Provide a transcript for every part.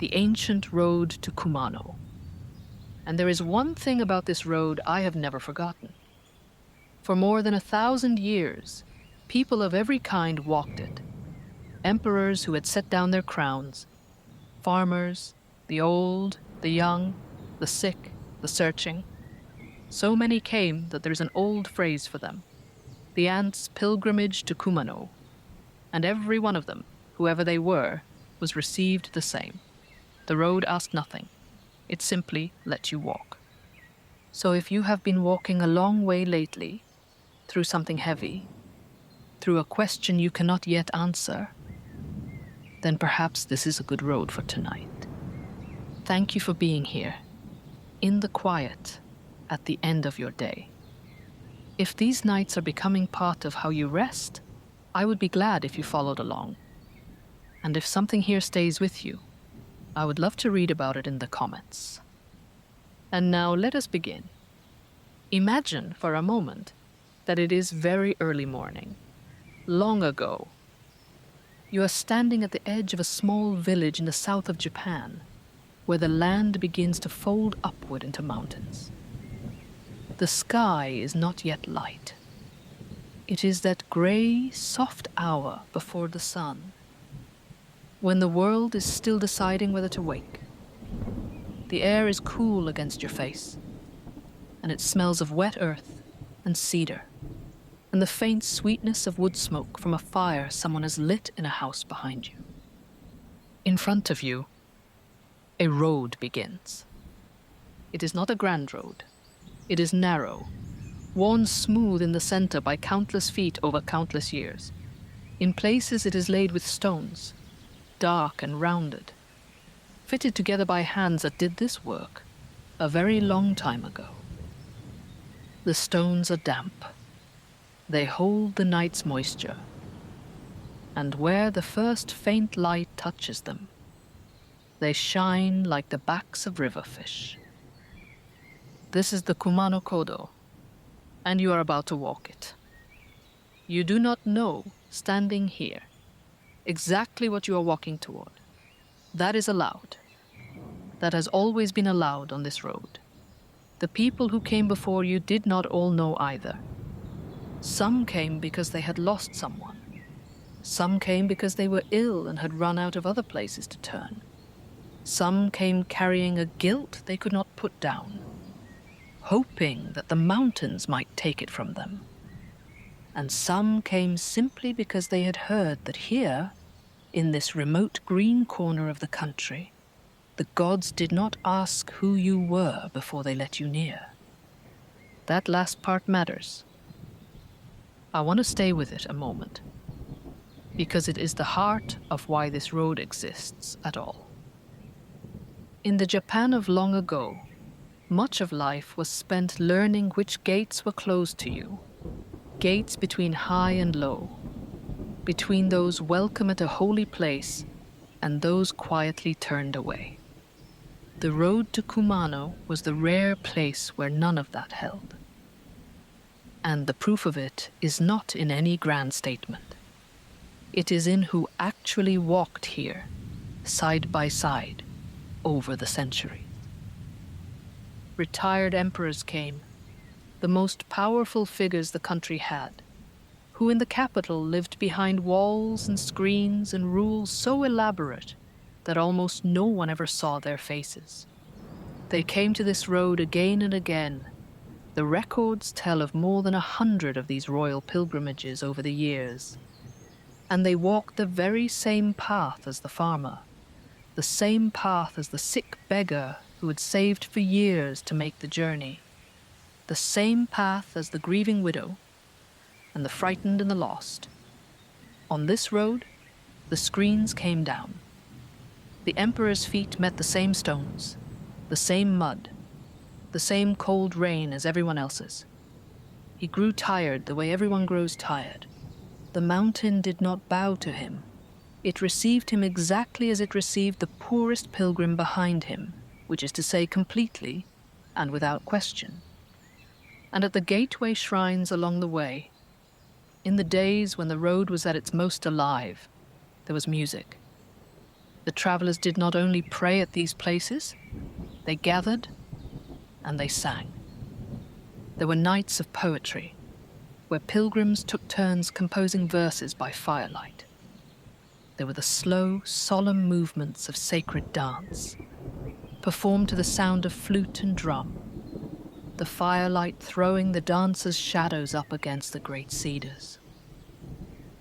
the ancient road to Kumano. And there is one thing about this road I have never forgotten. For more than 1,000 years, people of every kind walked it. Emperors who had set down their crowns, farmers, the old, the young, the sick, the searching. So many came that there's an old phrase for them, the ants' pilgrimage to Kumano. And every one of them, whoever they were, was received the same. The road asked nothing. It simply let you walk. So if you have been walking a long way lately, through something heavy, through a question you cannot yet answer, then perhaps this is a good road for tonight. Thank you for being here, in the quiet, at the end of your day. If these nights are becoming part of how you rest, I would be glad if you followed along. And if something here stays with you, I would love to read about it in the comments. And now let us begin. Imagine for a moment that it is very early morning, long ago. You are standing at the edge of a small village in the south of Japan, where the land begins to fold upward into mountains. The sky is not yet light. It is that gray, soft hour before the sun, when the world is still deciding whether to wake. The air is cool against your face, and it smells of wet earth and cedar, and the faint sweetness of wood smoke from a fire someone has lit in a house behind you. In front of you, a road begins. It is not a grand road. It is narrow, worn smooth in the center by countless feet over countless years. In places it is laid with stones, dark and rounded, fitted together by hands that did this work a very long time ago. The stones are damp. They hold the night's moisture, and where the first faint light touches them, they shine like the backs of river fish. This is the Kumano Kodo, and you are about to walk it. You do not know, standing here, exactly what you are walking toward. That is allowed. That has always been allowed on this road. The people who came before you did not all know either. Some came because they had lost someone. Some came because they were ill and had run out of other places to turn. Some came carrying a guilt they could not put down, hoping that the mountains might take it from them. And some came simply because they had heard that here, in this remote green corner of the country, the gods did not ask who you were before they let you near. That last part matters. I want to stay with it a moment, because it is the heart of why this road exists at all. In the Japan of long ago, much of life was spent learning which gates were closed to you, gates between high and low, between those welcome at a holy place and those quietly turned away. The road to Kumano was the rare place where none of that held. And the proof of it is not in any grand statement. It is in who actually walked here, side by side, over the centuries. Retired emperors came, the most powerful figures the country had, who in the capital lived behind walls and screens and rules so elaborate that almost no one ever saw their faces. They came to this road again and again. The records tell of more than 100 of these royal pilgrimages over the years. And they walked the very same path as the farmer, the same path as the sick beggar who had saved for years to make the journey, the same path as the grieving widow and the frightened and the lost. On this road, the screens came down. The emperor's feet met the same stones, the same mud, the same cold rain as everyone else's. He grew tired the way everyone grows tired. The mountain did not bow to him. It received him exactly as it received the poorest pilgrim behind him, which is to say completely and without question. And at the gateway shrines along the way, in the days when the road was at its most alive, there was music. The travelers did not only pray at these places, they gathered and they sang. There were nights of poetry, where pilgrims took turns composing verses by firelight. There were the slow, solemn movements of sacred dance, performed to the sound of flute and drum, the firelight throwing the dancers' shadows up against the great cedars.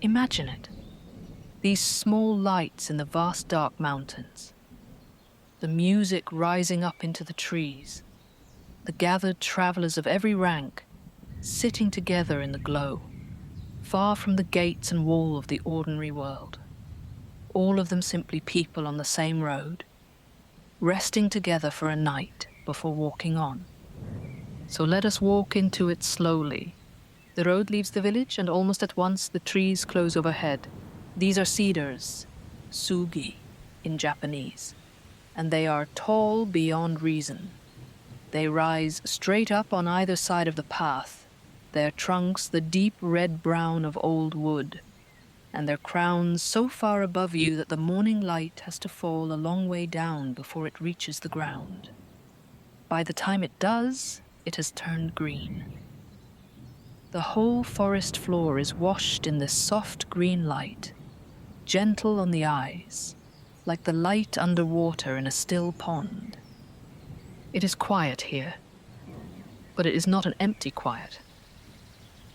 Imagine it, these small lights in the vast dark mountains, the music rising up into the trees, the gathered travelers of every rank sitting together in the glow, far from the gates and wall of the ordinary world. All of them simply people on the same road, resting together for a night before walking on. So let us walk into it slowly. The road leaves the village, and almost at once the trees close overhead. These are cedars, sugi in Japanese, and they are tall beyond reason. They rise straight up on either side of the path, their trunks the deep red-brown of old wood, and their crowns so far above you that the morning light has to fall a long way down before it reaches the ground. By the time it does, it has turned green. The whole forest floor is washed in this soft green light, gentle on the eyes, like the light under water in a still pond. It is quiet here, but it is not an empty quiet.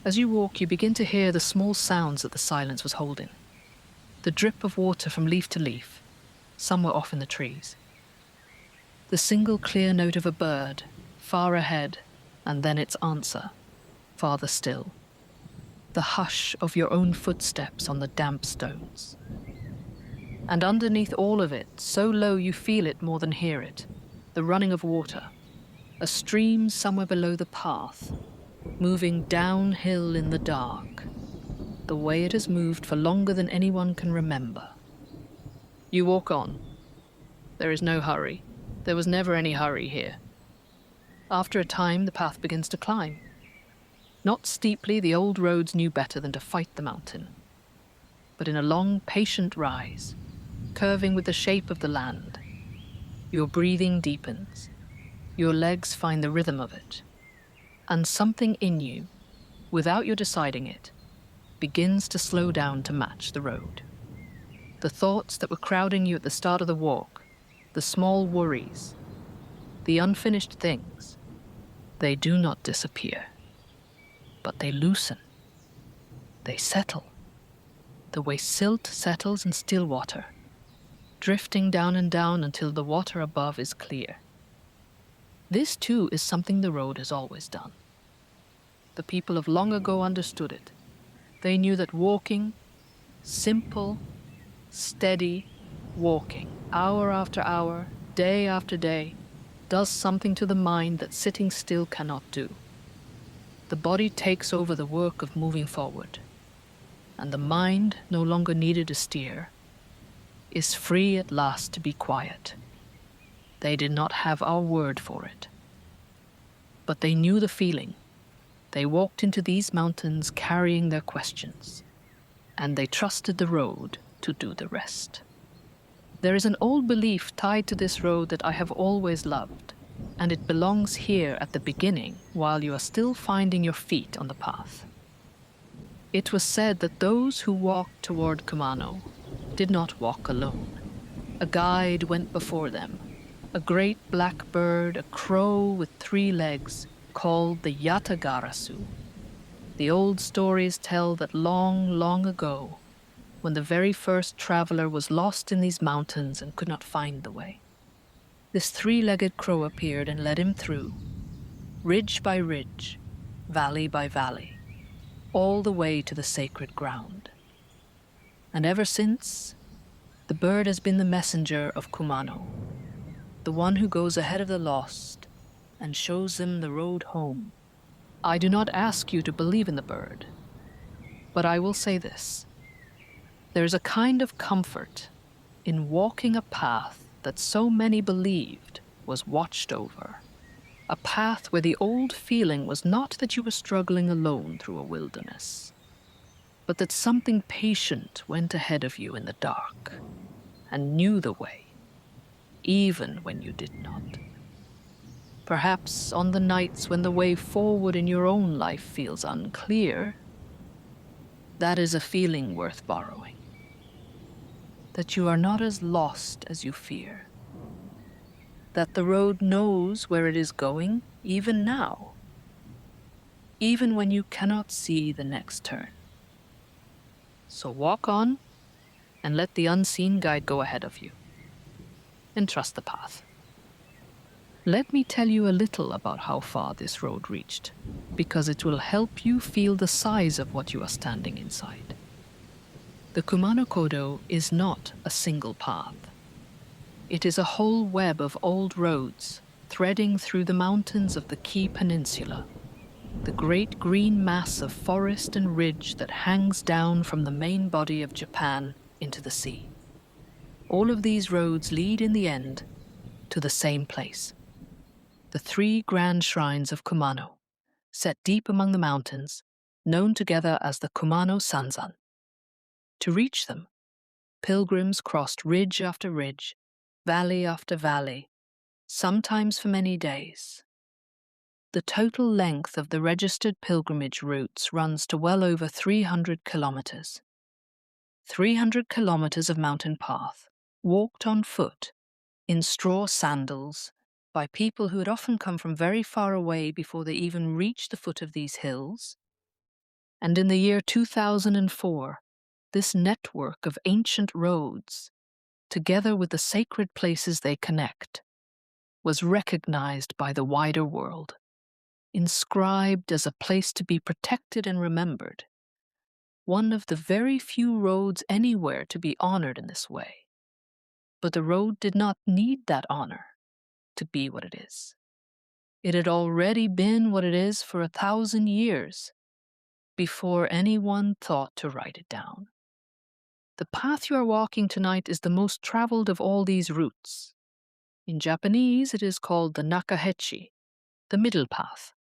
As you walk, you begin to hear the small sounds that the silence was holding. The drip of water from leaf to leaf, somewhere off in the trees. The single clear note of a bird, far ahead, and then its answer, farther still. The hush of your own footsteps on the damp stones. And underneath all of it, so low you feel it more than hear it, the running of water, a stream somewhere below the path, moving downhill in the dark, the way it has moved for longer than anyone can remember. You walk on. There is no hurry. There was never any hurry here. After a time, the path begins to climb. Not steeply, the old roads knew better than to fight the mountain, but in a long, patient rise, curving with the shape of the land. Your breathing deepens. Your legs find the rhythm of it. And something in you, without your deciding it, begins to slow down to match the road. The thoughts that were crowding you at the start of the walk, the small worries, the unfinished things, they do not disappear, but they loosen. They settle, the way silt settles in still water, drifting down and down until the water above is clear. This, too, is something the road has always done. The people of long ago understood it. They knew that walking, simple, steady walking, hour after hour, day after day, does something to the mind that sitting still cannot do. The body takes over the work of moving forward, and the mind, no longer needed to steer, is free at last to be quiet. They did not have our word for it, but they knew the feeling. They walked into these mountains carrying their questions, and they trusted the road to do the rest. There is an old belief tied to this road that I have always loved, and it belongs here at the beginning while you are still finding your feet on the path. It was said that those who walked toward Kumano did not walk alone. A guide went before them, a great black bird, a crow with 3 legs, called the Yatagarasu. The old stories tell that long, long ago, when the very first traveler was lost in these mountains and could not find the way, this 3-legged crow appeared and led him through, ridge by ridge, valley by valley, all the way to the sacred ground. And ever since, the bird has been the messenger of Kumano, the one who goes ahead of the lost and shows them the road home. I do not ask you to believe in the bird, but I will say this. There is a kind of comfort in walking a path that so many believed was watched over, a path where the old feeling was not that you were struggling alone through a wilderness, but that something patient went ahead of you in the dark. and knew the way, even when you did not. Perhaps on the nights when the way forward in your own life feels unclear, that is a feeling worth borrowing. That you are not as lost as you fear. That the road knows where it is going even now, even when you cannot see the next turn. So walk on and let the unseen guide go ahead of you. And trust the path. Let me tell you a little about how far this road reached, because it will help you feel the size of what you are standing inside. The Kumano Kodo is not a single path. It is a whole web of old roads threading through the mountains of the Kii Peninsula, the great green mass of forest and ridge that hangs down from the main body of Japan into the sea. All of these roads lead in the end to the same place. The 3 grand shrines of Kumano, set deep among the mountains, known together as the Kumano Sanzan. To reach them, pilgrims crossed ridge after ridge, valley after valley, sometimes for many days. The total length of the registered pilgrimage routes runs to well over 300 kilometers. 300 kilometers of mountain path, walked on foot, in straw sandals, by people who had often come from very far away before they even reached the foot of these hills. And in the year 2004, this network of ancient roads, together with the sacred places they connect, was recognized by the wider world, inscribed as a place to be protected and remembered, one of the very few roads anywhere to be honored in this way. But the road did not need that honor to be what it is. It had already been what it is for 1,000 years before anyone thought to write it down. The path you are walking tonight is the most traveled of all these routes. In Japanese, it is called the Nakahechi, the middle path.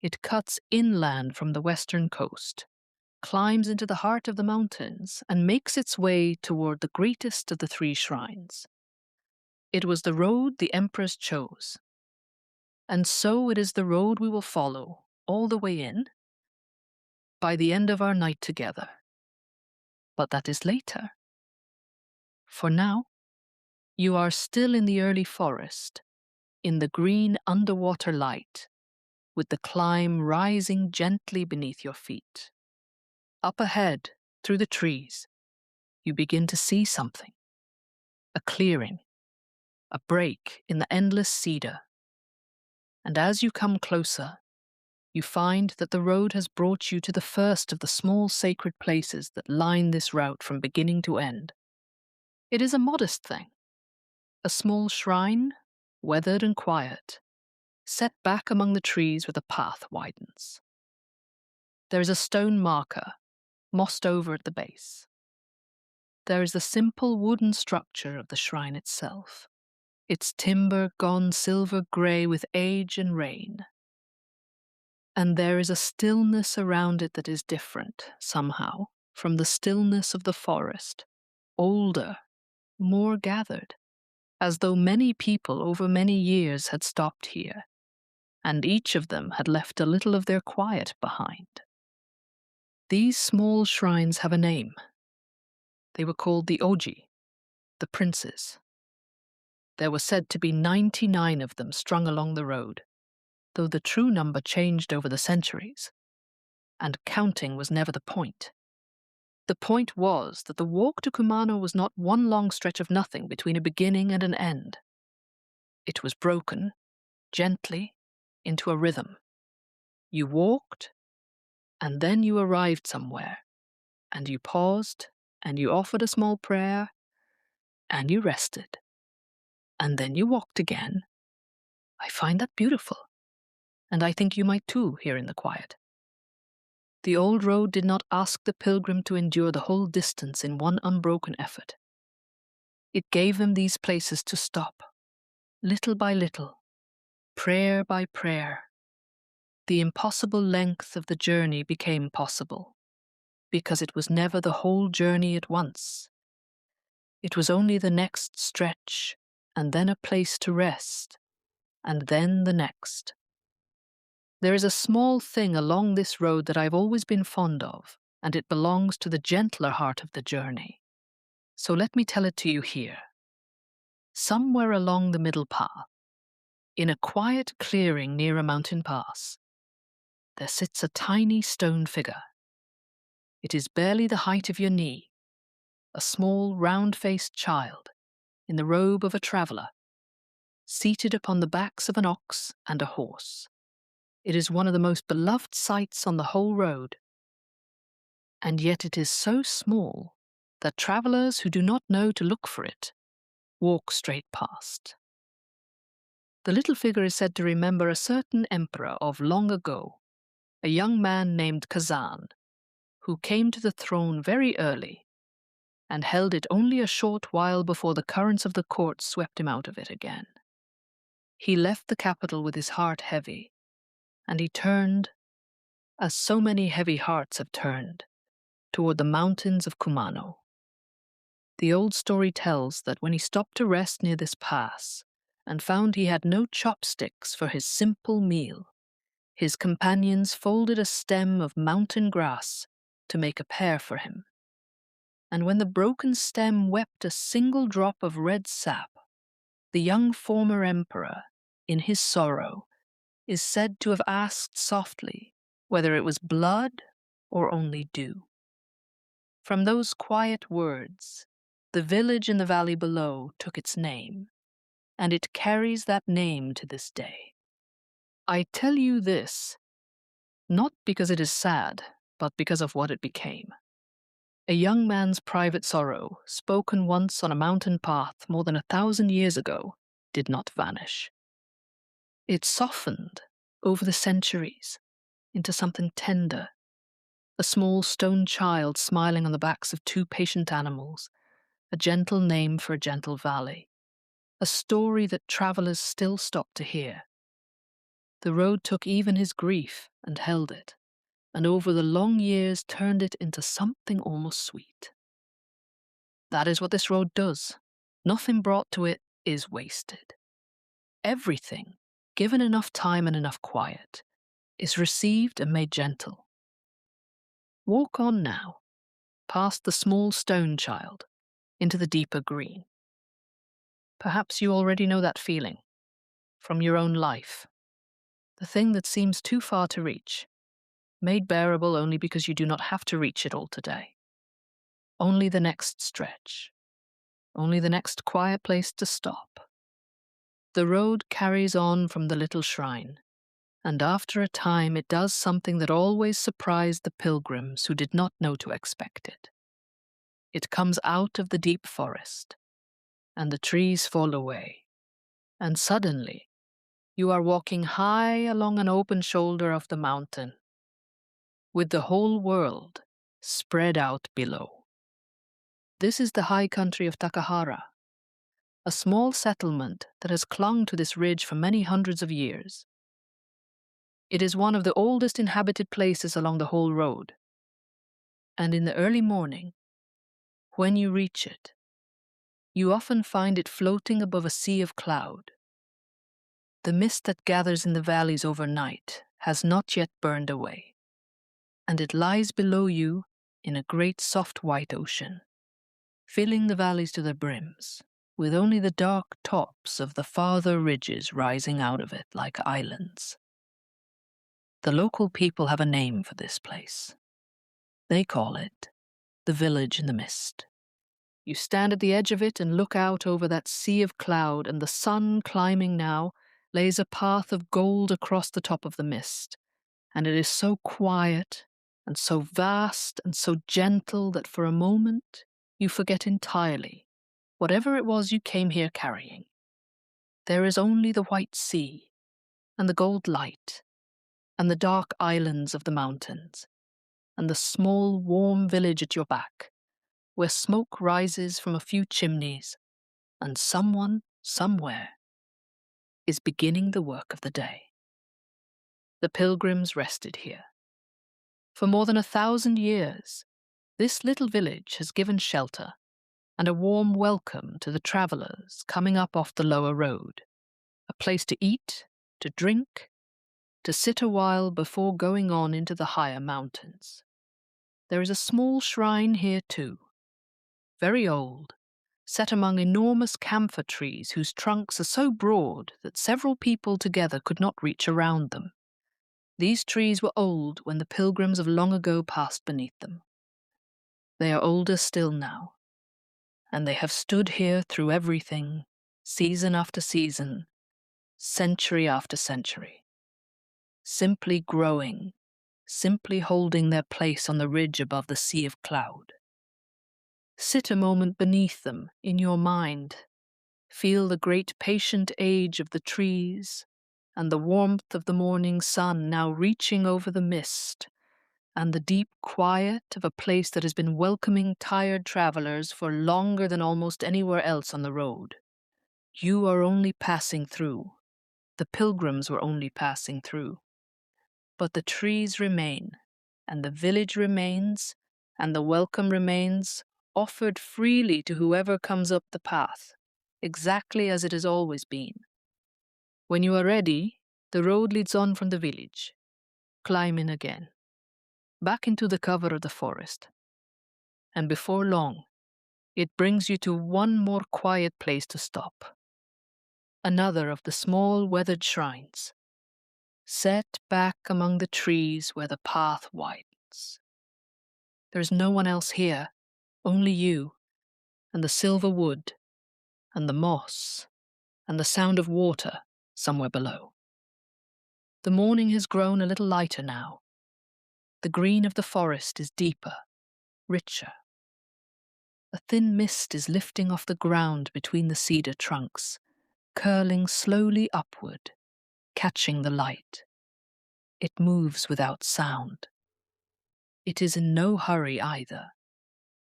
It cuts inland from the western coast, climbs into the heart of the mountains, and makes its way toward the greatest of the 3 shrines. It was the road the empress chose. And so it is the road we will follow all the way in, by the end of our night together. But that is later. For now, you are still in the early forest, in the green underwater light, with the climb rising gently beneath your feet. Up ahead, through the trees, you begin to see something. A clearing, a break in the endless cedar. And as you come closer, you find that the road has brought you to the first of the small sacred places that line this route from beginning to end. It is a modest thing, a small shrine, weathered and quiet, set back among the trees where the path widens. There is a stone marker, mossed over at the base. There is the simple wooden structure of the shrine itself, its timber gone silver grey with age and rain. And there is a stillness around it that is different, somehow, from the stillness of the forest, older, more gathered, as though many people over many years had stopped here, and each of them had left a little of their quiet behind. These small shrines have a name. They were called the Oji, the princes. There were said to be 99 of them strung along the road, though the true number changed over the centuries, and counting was never the point. The point was that the walk to Kumano was not one long stretch of nothing between a beginning and an end. It was broken, gently, into a rhythm. You walked, and then you arrived somewhere, and you paused, and you offered a small prayer, and you rested, and then you walked again. I find that beautiful, and I think you might too here in the quiet. The old road did not ask the pilgrim to endure the whole distance in one unbroken effort. It gave them these places to stop, little by little, prayer by prayer. The impossible length of the journey became possible, because it was never the whole journey at once. It was only the next stretch, and then a place to rest, and then the next. There is a small thing along this road that I've always been fond of, and it belongs to the gentler heart of the journey. So let me tell it to you here. Somewhere along the middle path, in a quiet clearing near a mountain pass, there sits a tiny stone figure. It is barely the height of your knee, a small, round-faced child, in the robe of a traveller, seated upon the backs of an ox and a horse. It is one of the most beloved sights on the whole road, and yet it is so small that travellers who do not know to look for it walk straight past. The little figure is said to remember a certain emperor of long ago, a young man named Kazan, who came to the throne very early and held it only a short while before the currents of the court swept him out of it again. He left the capital with his heart heavy, and he turned, as so many heavy hearts have turned, toward the mountains of Kumano. The old story tells that when he stopped to rest near this pass and found he had no chopsticks for his simple meal, his companions folded a stem of mountain grass to make a pear for him. And when the broken stem wept a single drop of red sap, the young former emperor, in his sorrow, is said to have asked softly whether it was blood or only dew. From those quiet words, the village in the valley below took its name, and it carries that name to this day. I tell you this, not because it is sad, but because of what it became. A young man's private sorrow, spoken once on a mountain path more than 1,000 years ago, did not vanish. It softened over the centuries into something tender, a small stone child smiling on the backs of two patient animals, a gentle name for a gentle valley, a story that travellers still stop to hear. The road took even his grief and held it, and over the long years turned it into something almost sweet. That is what this road does. Nothing brought to it is wasted. Everything, given enough time and enough quiet, is received and made gentle. Walk on now, past the small stone child, into the deeper green. Perhaps you already know that feeling from your own life, the thing that seems too far to reach, made bearable only because you do not have to reach it all today. Only the next stretch, only the next quiet place to stop. The road carries on from the little shrine, and after a time it does something that always surprised the pilgrims who did not know to expect it. It comes out of the deep forest, and the trees fall away, and suddenly you are walking high along an open shoulder of the mountain, with the whole world spread out below. This is the high country of Takahara, a small settlement that has clung to this ridge for many hundreds of years. It is one of the oldest inhabited places along the whole road, and in the early morning, when you reach it, you often find it floating above a sea of cloud. The mist that gathers in the valleys overnight has not yet burned away, and it lies below you in a great soft white ocean, filling the valleys to their brims, with only the dark tops of the farther ridges rising out of it like islands. The local people have a name for this place. They call it the Village in the Mist. You stand at the edge of it and look out over that sea of cloud, and the sun, climbing now, lays a path of gold across the top of the mist, and it is so quiet and so vast and so gentle that for a moment you forget entirely whatever it was you came here carrying. There is only the white sea and the gold light and the dark islands of the mountains and the small warm village at your back, where smoke rises from a few chimneys and someone, somewhere, is beginning the work of the day. The pilgrims rested here. For more than 1,000 years, this little village has given shelter and a warm welcome to the travelers coming up off the lower road, a place to eat, to drink, to sit a while before going on into the higher mountains. There is a small shrine here too, very old, set among enormous camphor trees whose trunks are so broad that several people together could not reach around them. These trees were old when the pilgrims of long ago passed beneath them. They are older still now, and they have stood here through everything, season after season, century after century, simply growing, simply holding their place on the ridge above the sea of cloud. Sit a moment beneath them in your mind. Feel the great patient age of the trees, and the warmth of the morning sun now reaching over the mist, and the deep quiet of a place that has been welcoming tired travelers for longer than almost anywhere else on the road. You are only passing through. The pilgrims were only passing through. But the trees remain, and the village remains, and the welcome remains, offered freely to whoever comes up the path, exactly as it has always been. When you are ready, the road leads on from the village. Climb in again, back into the cover of the forest. And before long, it brings you to one more quiet place to stop. Another of the small weathered shrines, set back among the trees where the path widens. There is no one else here, only you, and the silver wood, and the moss, and the sound of water somewhere below. The morning has grown a little lighter now. The green of the forest is deeper, richer. A thin mist is lifting off the ground between the cedar trunks, curling slowly upward, catching the light. It moves without sound. It is in no hurry either.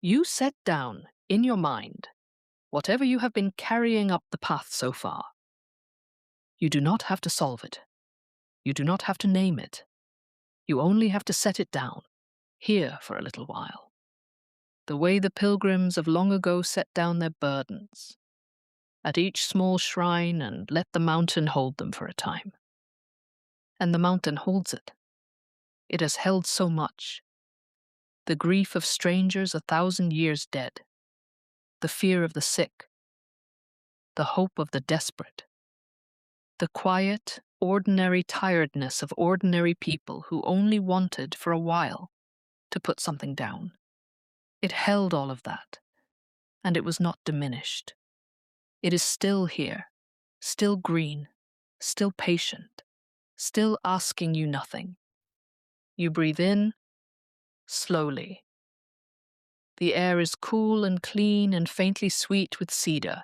You set down, in your mind, whatever you have been carrying up the path so far. You do not have to solve it. You do not have to name it. You only have to set it down, here for a little while. The way the pilgrims of long ago set down their burdens, at each small shrine, and let the mountain hold them for a time. And the mountain holds it. It has held so much. The grief of strangers 1,000 years dead, the fear of the sick, the hope of the desperate, the quiet, ordinary tiredness of ordinary people who only wanted, for a while, to put something down. It held all of that, and it was not diminished. It is still here, still green, still patient, still asking you nothing. You breathe in, slowly. The air is cool and clean and faintly sweet with cedar.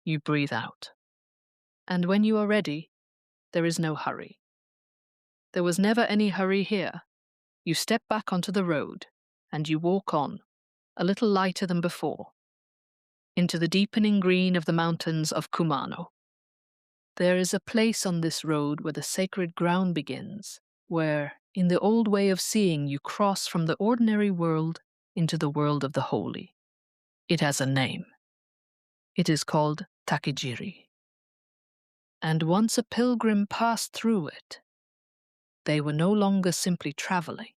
You breathe out. And when you are ready, there is no hurry. There was never any hurry here. You step back onto the road, and you walk on, a little lighter than before, into the deepening green of the mountains of Kumano. There is a place on this road where the sacred ground begins, where, in the old way of seeing, you cross from the ordinary world into the world of the holy. It has a name. It is called Takijiri. And once a pilgrim passed through it, they were no longer simply traveling.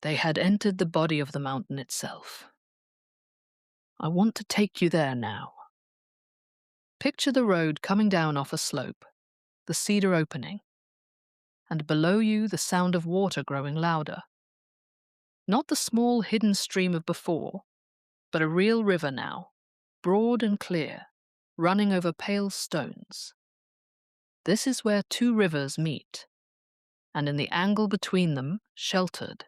They had entered the body of the mountain itself. I want to take you there now. Picture the road coming down off a slope, the cedar opening, and below you the sound of water growing louder. Not the small hidden stream of before, but a real river now, broad and clear, running over pale stones. This is where two rivers meet, and in the angle between them, sheltered,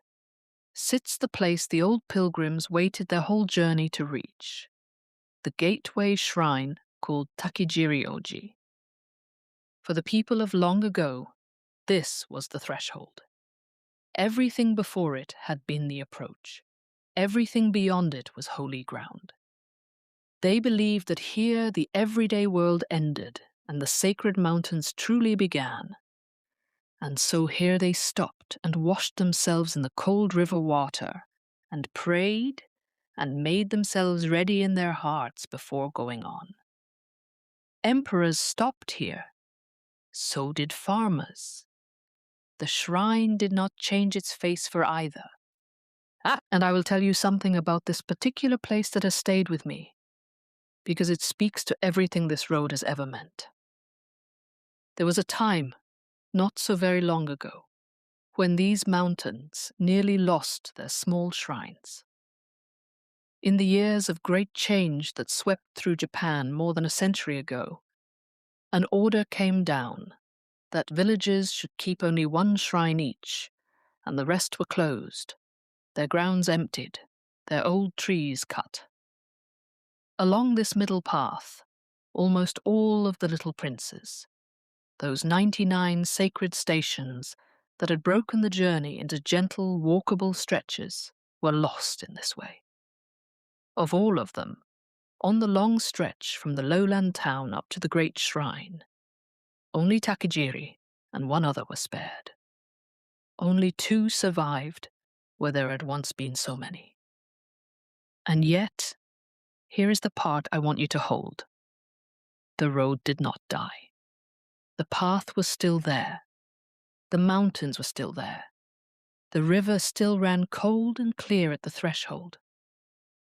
sits the place the old pilgrims waited their whole journey to reach, the gateway shrine called Takijiri Oji. For the people of long ago, this was the threshold. Everything before it had been the approach. Everything beyond it was holy ground. They believed that here the everyday world ended and the sacred mountains truly began. And so here they stopped and washed themselves in the cold river water and prayed and made themselves ready in their hearts before going on. Emperors stopped here. So did farmers. The shrine did not change its face for either. And I will tell you something about this particular place that has stayed with me, because it speaks to everything this road has ever meant. There was a time, not so very long ago, when these mountains nearly lost their small shrines. In the years of great change that swept through Japan more than a century ago, an order came down that villages should keep only one shrine each, and the rest were closed, their grounds emptied, their old trees cut. Along this middle path, almost all of the little princes, those 99 sacred stations that had broken the journey into gentle, walkable stretches, were lost in this way. Of all of them, on the long stretch from the lowland town up to the great shrine, only Takijiri and one other were spared. Only 2 survived where there had once been so many. And yet, here is the part I want you to hold. The road did not die. The path was still there. The mountains were still there. The river still ran cold and clear at the threshold.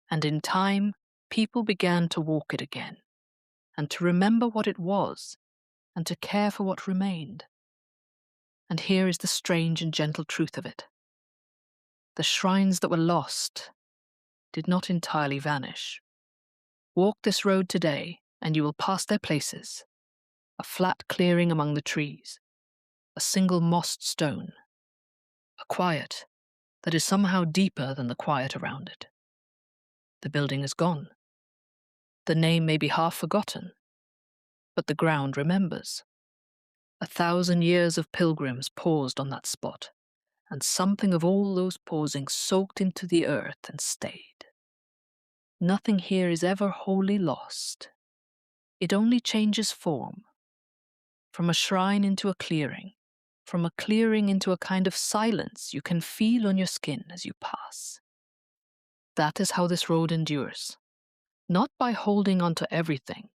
And in time, people began to walk it again, and to remember what it was, and to care for what remained. And here is the strange and gentle truth of it. The shrines that were lost did not entirely vanish. Walk this road today, and you will pass their places. A flat clearing among the trees, a single mossed stone, a quiet that is somehow deeper than the quiet around it. The building is gone. The name may be half forgotten, but the ground remembers. 1,000 years of pilgrims paused on that spot, and something of all those pausing soaked into the earth and stayed. Nothing here is ever wholly lost. It only changes form. From a shrine into a clearing, from a clearing into a kind of silence you can feel on your skin as you pass. That is how this road endures, not by holding on to everything,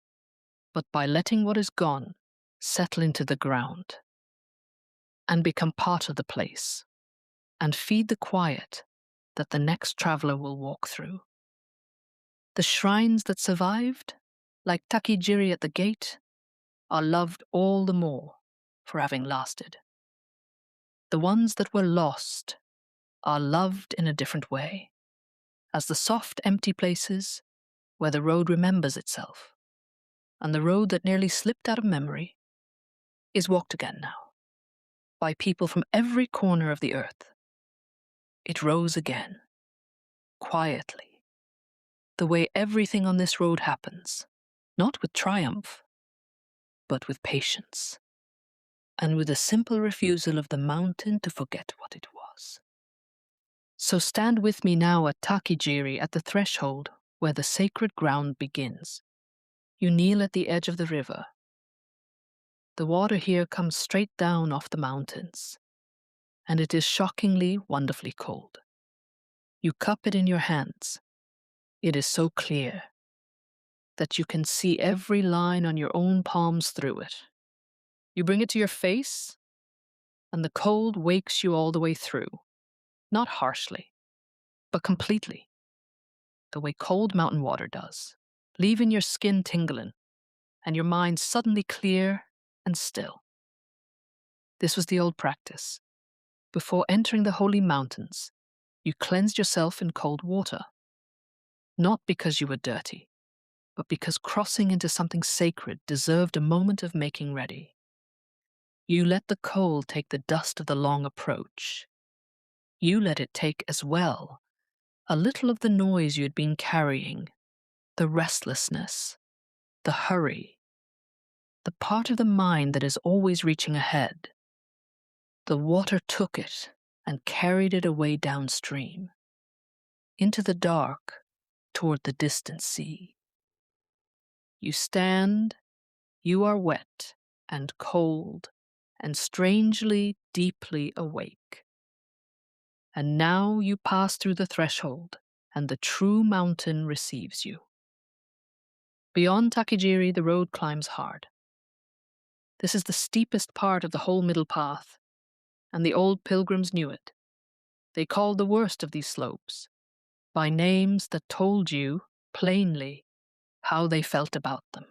but by letting what is gone settle into the ground and become part of the place, and feed the quiet that the next traveler will walk through. The shrines that survived, like Takijiri at the gate, are loved all the more for having lasted. The ones that were lost are loved in a different way, as the soft, empty places where the road remembers itself, and the road that nearly slipped out of memory is walked again now, by people from every corner of the earth. It rose again, quietly, the way everything on this road happens, not with triumph, but with patience, and with a simple refusal of the mountain to forget what it was. So stand with me now at Takijiri at the threshold where the sacred ground begins. You kneel at the edge of the river. The water here comes straight down off the mountains, and it is shockingly, wonderfully cold. You cup it in your hands. It is so clear that you can see every line on your own palms through it. You bring it to your face, and the cold wakes you all the way through, not harshly, but completely, the way cold mountain water does, leaving your skin tingling and your mind suddenly clear and still. This was the old practice. Before entering the holy mountains, you cleansed yourself in cold water, not because you were dirty, but because crossing into something sacred deserved a moment of making ready. You let the cold take the dust of the long approach. You let it take as well a little of the noise you had been carrying, the restlessness, the hurry, the part of the mind that is always reaching ahead. The water took it and carried it away downstream, into the dark, toward the distant sea. You stand, you are wet and cold and strangely, deeply awake. And now you pass through the threshold and the true mountain receives you. Beyond Takijiri, the road climbs hard. This is the steepest part of the whole middle path, and the old pilgrims knew it. They called the worst of these slopes by names that told you, plainly, how they felt about them.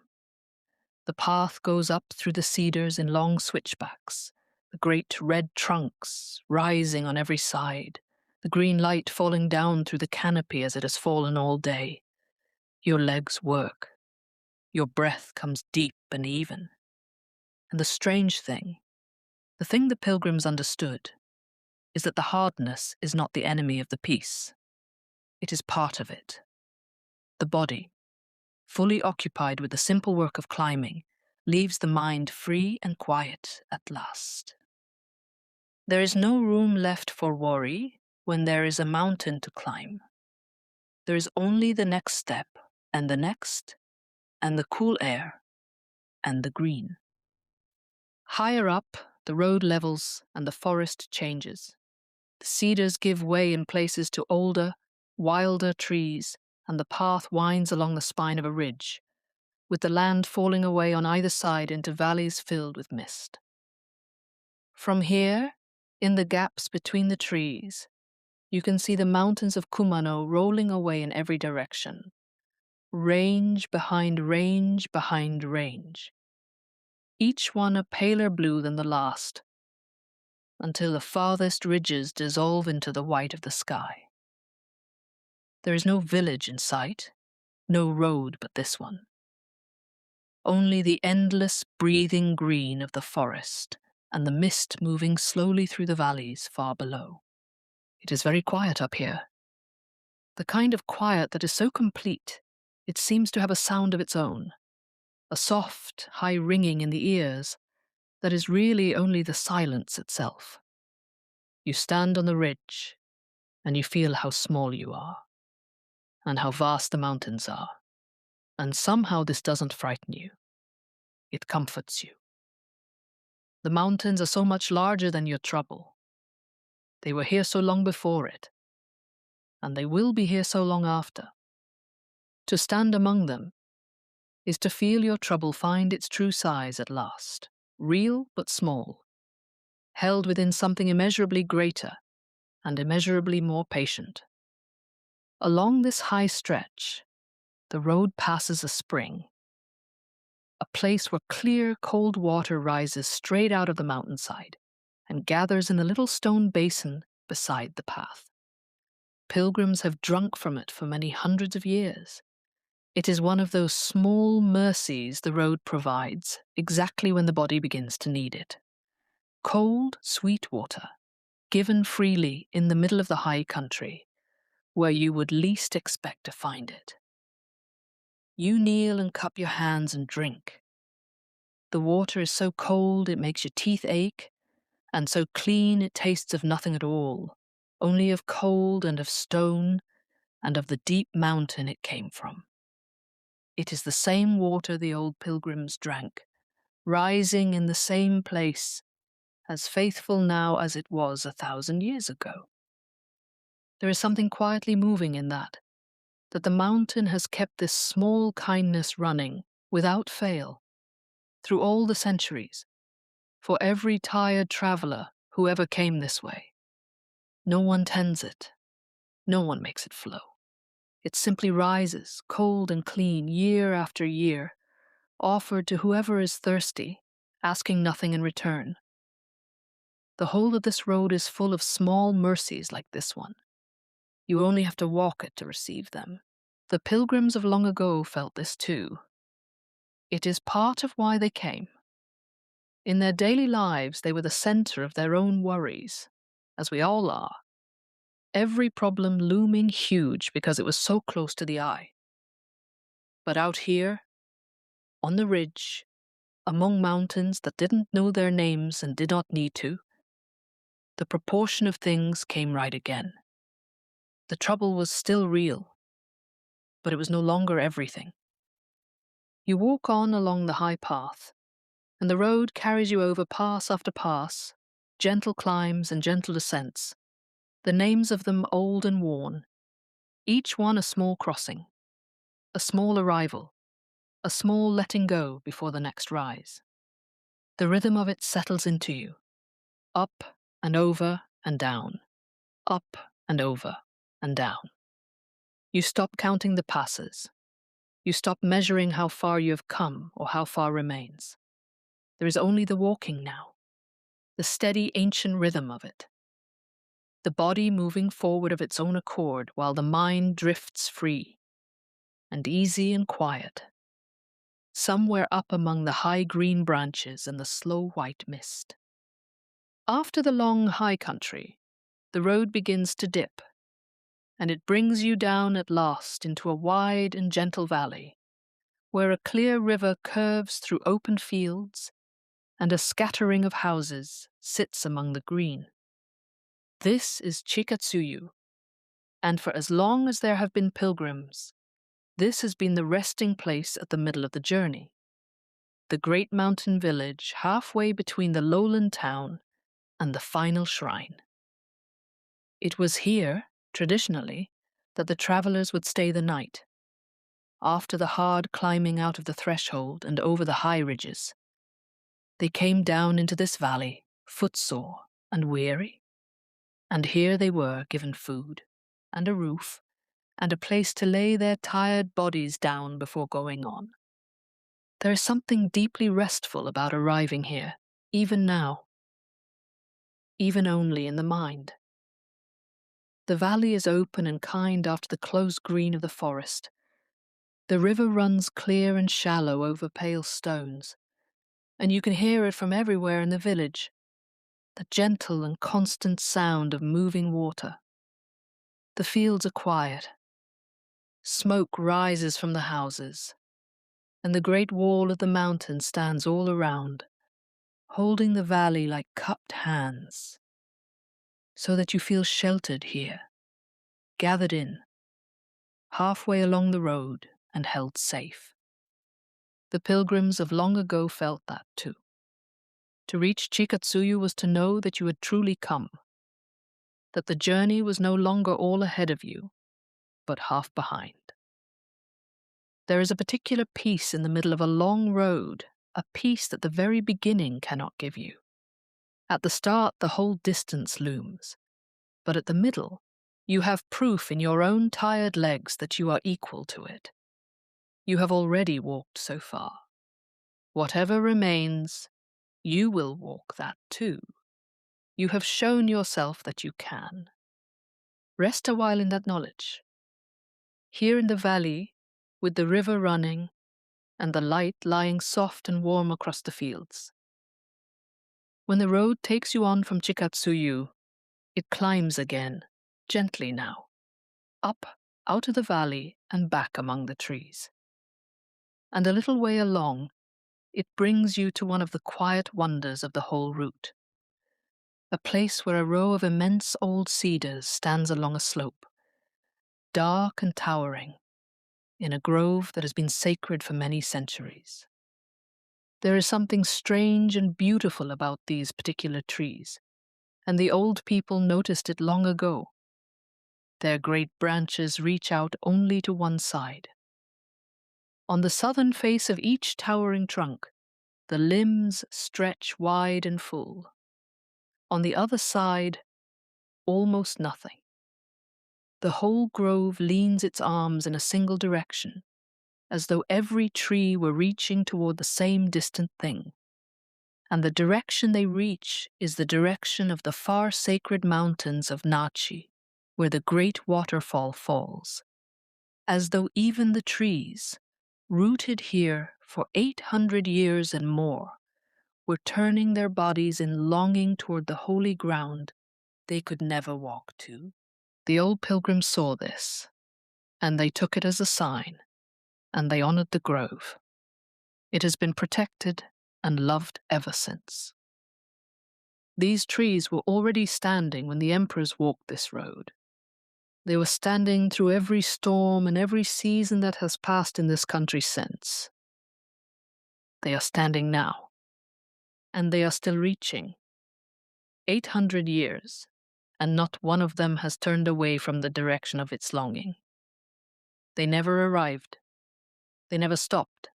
The path goes up through the cedars in long switchbacks, the great red trunks rising on every side, the green light falling down through the canopy as it has fallen all day. Your legs work. Your breath comes deep and even. And the strange thing, the thing the pilgrims understood, is that the hardness is not the enemy of the peace. It is part of it. The body, fully occupied with the simple work of climbing, leaves the mind free and quiet at last. There is no room left for worry when there is a mountain to climb. There is only the next step, and the next, and the cool air, and the green. Higher up, the road levels and the forest changes. The cedars give way in places to older, wilder trees, and the path winds along the spine of a ridge, with the land falling away on either side into valleys filled with mist. From here, in the gaps between the trees, you can see the mountains of Kumano rolling away in every direction, range behind range behind range, each one a paler blue than the last, until the farthest ridges dissolve into the white of the sky. There is no village in sight, no road but this one. Only the endless breathing green of the forest and the mist moving slowly through the valleys far below. It is very quiet up here. The kind of quiet that is so complete, it seems to have a sound of its own, a soft, high ringing in the ears that is really only the silence itself. You stand on the ridge, and you feel how small you are, and how vast the mountains are, and somehow this doesn't frighten you. It comforts you. The mountains are so much larger than your trouble. They were here so long before it, and they will be here so long after. To stand among them is to feel your trouble find its true size at last, real but small, held within something immeasurably greater and immeasurably more patient. Along this high stretch, the road passes a spring, a place where clear, cold water rises straight out of the mountainside and gathers in a little stone basin beside the path. Pilgrims have drunk from it for many hundreds of years. It is one of those small mercies the road provides exactly when the body begins to need it. Cold, sweet water, given freely in the middle of the high country, where you would least expect to find it. You kneel and cup your hands and drink. The water is so cold it makes your teeth ache, and so clean it tastes of nothing at all, only of cold and of stone and of the deep mountain it came from. It is the same water the old pilgrims drank, rising in the same place, as faithful now as it was 1,000 years ago. There is something quietly moving in that the mountain has kept this small kindness running, without fail, through all the centuries, for every tired traveler who ever came this way. No one tends it. No one makes it flow. It simply rises, cold and clean, year after year, offered to whoever is thirsty, asking nothing in return. The whole of this road is full of small mercies like this one. You only have to walk it to receive them. The pilgrims of long ago felt this too. It is part of why they came. In their daily lives, they were the center of their own worries, as we all are. Every problem looming huge because it was so close to the eye. But out here, on the ridge, among mountains that didn't know their names and did not need to, the proportion of things came right again. The trouble was still real, but it was no longer everything. You walk on along the high path, and the road carries you over pass after pass, gentle climbs and gentle descents, the names of them old and worn, each one a small crossing, a small arrival, a small letting go before the next rise. The rhythm of it settles into you, up and over and down, up and over and down. You stop counting the passes. You stop measuring how far you have come or how far remains. There is only the walking now, the steady ancient rhythm of it. The body moving forward of its own accord while the mind drifts free and easy and quiet, somewhere up among the high green branches and the slow white mist. After the long high country, the road begins to dip, and it brings you down at last into a wide and gentle valley, where a clear river curves through open fields, and a scattering of houses sits among the green. This is Chikatsuyu, and for as long as there have been pilgrims, this has been the resting place at the middle of the journey, the great mountain village halfway between the lowland town and the final shrine. It was here, traditionally, that the travelers would stay the night, after the hard climbing out of the threshold and over the high ridges. They came down into this valley, footsore and weary, and here they were given food and a roof and a place to lay their tired bodies down before going on. There is something deeply restful about arriving here, even now, even only in the mind. The valley is open and kind after the close green of the forest. The river runs clear and shallow over pale stones, and you can hear it from everywhere in the village, the gentle and constant sound of moving water. The fields are quiet. Smoke rises from the houses, and the great wall of the mountain stands all around, holding the valley like cupped hands, so that you feel sheltered here, gathered in, halfway along the road and held safe. The pilgrims of long ago felt that too. To reach Chikatsuyu was to know that you had truly come, that the journey was no longer all ahead of you, but half behind. There is a particular peace in the middle of a long road, a peace that the very beginning cannot give you. At the start, the whole distance looms, but at the middle, you have proof in your own tired legs that you are equal to it. You have already walked so far. Whatever remains, you will walk that too. You have shown yourself that you can. Rest a while in that knowledge. Here in the valley, with the river running and the light lying soft and warm across the fields. When the road takes you on from Chikatsuyu, it climbs again, gently now, up, out of the valley and back among the trees. And a little way along, it brings you to one of the quiet wonders of the whole route, a place where a row of immense old cedars stands along a slope, dark and towering, in a grove that has been sacred for many centuries. There is something strange and beautiful about these particular trees, and the old people noticed it long ago. Their great branches reach out only to one side. On the southern face of each towering trunk, the limbs stretch wide and full. On the other side, almost nothing. The whole grove leans its arms in a single direction, as though every tree were reaching toward the same distant thing. And the direction they reach is the direction of the far sacred mountains of Nachi, where the great waterfall falls. As though even the trees, rooted here for 800 years and more, were turning their bodies in longing toward the holy ground they could never walk to. The old pilgrims saw this, and they took it as a sign, and they honored the grove. It has been protected and loved ever since. These trees were already standing when the emperors walked this road. They were standing through every storm and every season that has passed in this country since. They are standing now, and they are still reaching. 800 years, and not one of them has turned away from the direction of its longing. They never arrived. They never stopped.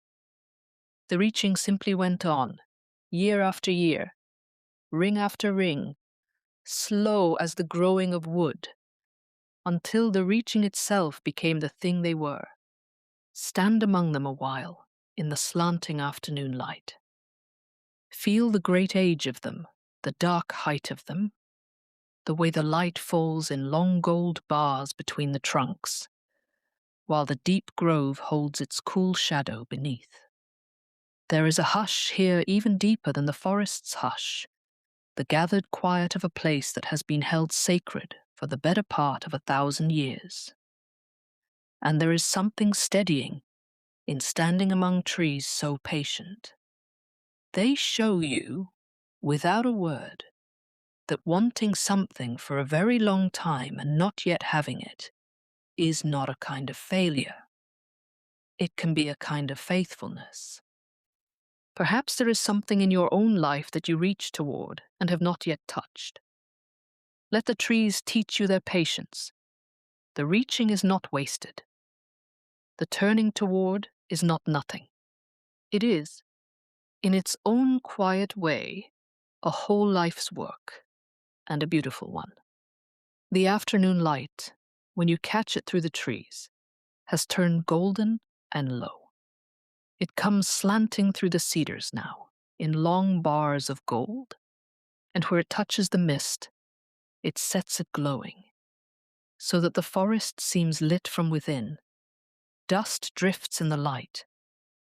The reaching simply went on, year after year, ring after ring, slow as the growing of wood, until the reaching itself became the thing they were. Stand among them a while, in the slanting afternoon light. Feel the great age of them, the dark height of them, the way the light falls in long gold bars between the trunks, while the deep grove holds its cool shadow beneath. There is a hush here even deeper than the forest's hush, the gathered quiet of a place that has been held sacred for the better part of 1,000 years. And there is something steadying in standing among trees so patient. They show you, without a word, that wanting something for a very long time and not yet having it is not a kind of failure. It can be a kind of faithfulness. Perhaps there is something in your own life that you reach toward and have not yet touched. Let the trees teach you their patience. The reaching is not wasted. The turning toward is not nothing. It is, in its own quiet way, a whole life's work, and a beautiful one. The afternoon light, when you catch it through the trees, has turned golden and low. It comes slanting through the cedars now, in long bars of gold, and where it touches the mist, it sets it glowing, so that the forest seems lit from within. Dust drifts in the light,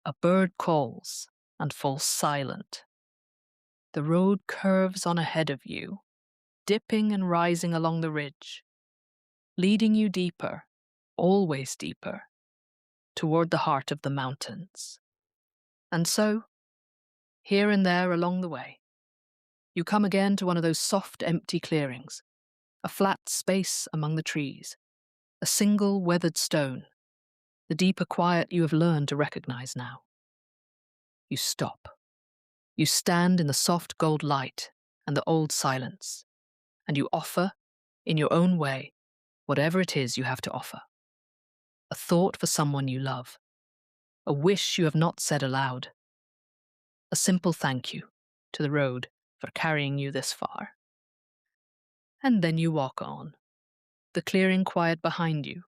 a bird calls and falls silent. The road curves on ahead of you, dipping and rising along the ridge, leading you deeper, always deeper, toward the heart of the mountains. And so, here and there along the way, you come again to one of those soft, empty clearings, a flat space among the trees, a single weathered stone, the deeper quiet you have learned to recognize now. You stop. You stand in the soft gold light and the old silence, and you offer, in your own way, whatever it is you have to offer. A thought for someone you love, a wish you have not said aloud, a simple thank you to the road for carrying you this far. And then you walk on, the clearing quiet behind you,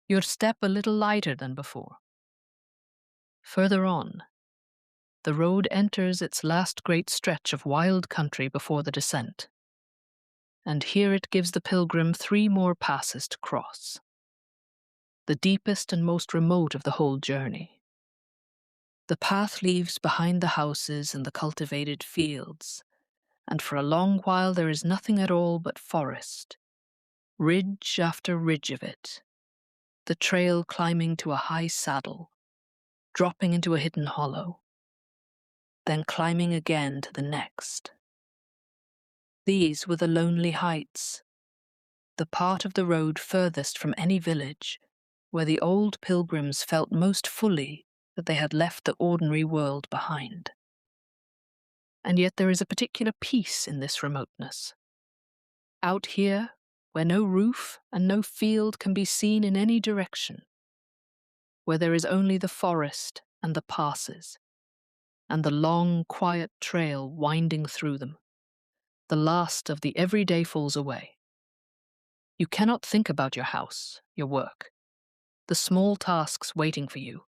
your step a little lighter than before. Further on, the road enters its last great stretch of wild country before the descent, and here it gives the pilgrim 3 more passes to cross, the deepest and most remote of the whole journey. The path leaves behind the houses and the cultivated fields, and for a long while there is nothing at all but forest, ridge after ridge of it, the trail climbing to a high saddle, dropping into a hidden hollow, then climbing again to the next. These were the lonely heights, the part of the road furthest from any village, where the old pilgrims felt most fully that they had left the ordinary world behind. And yet there is a particular peace in this remoteness. Out here, where no roof and no field can be seen in any direction, where there is only the forest and the passes, and the long, quiet trail winding through them, the last of the everyday falls away. You cannot think about your house, your work, the small tasks waiting for you,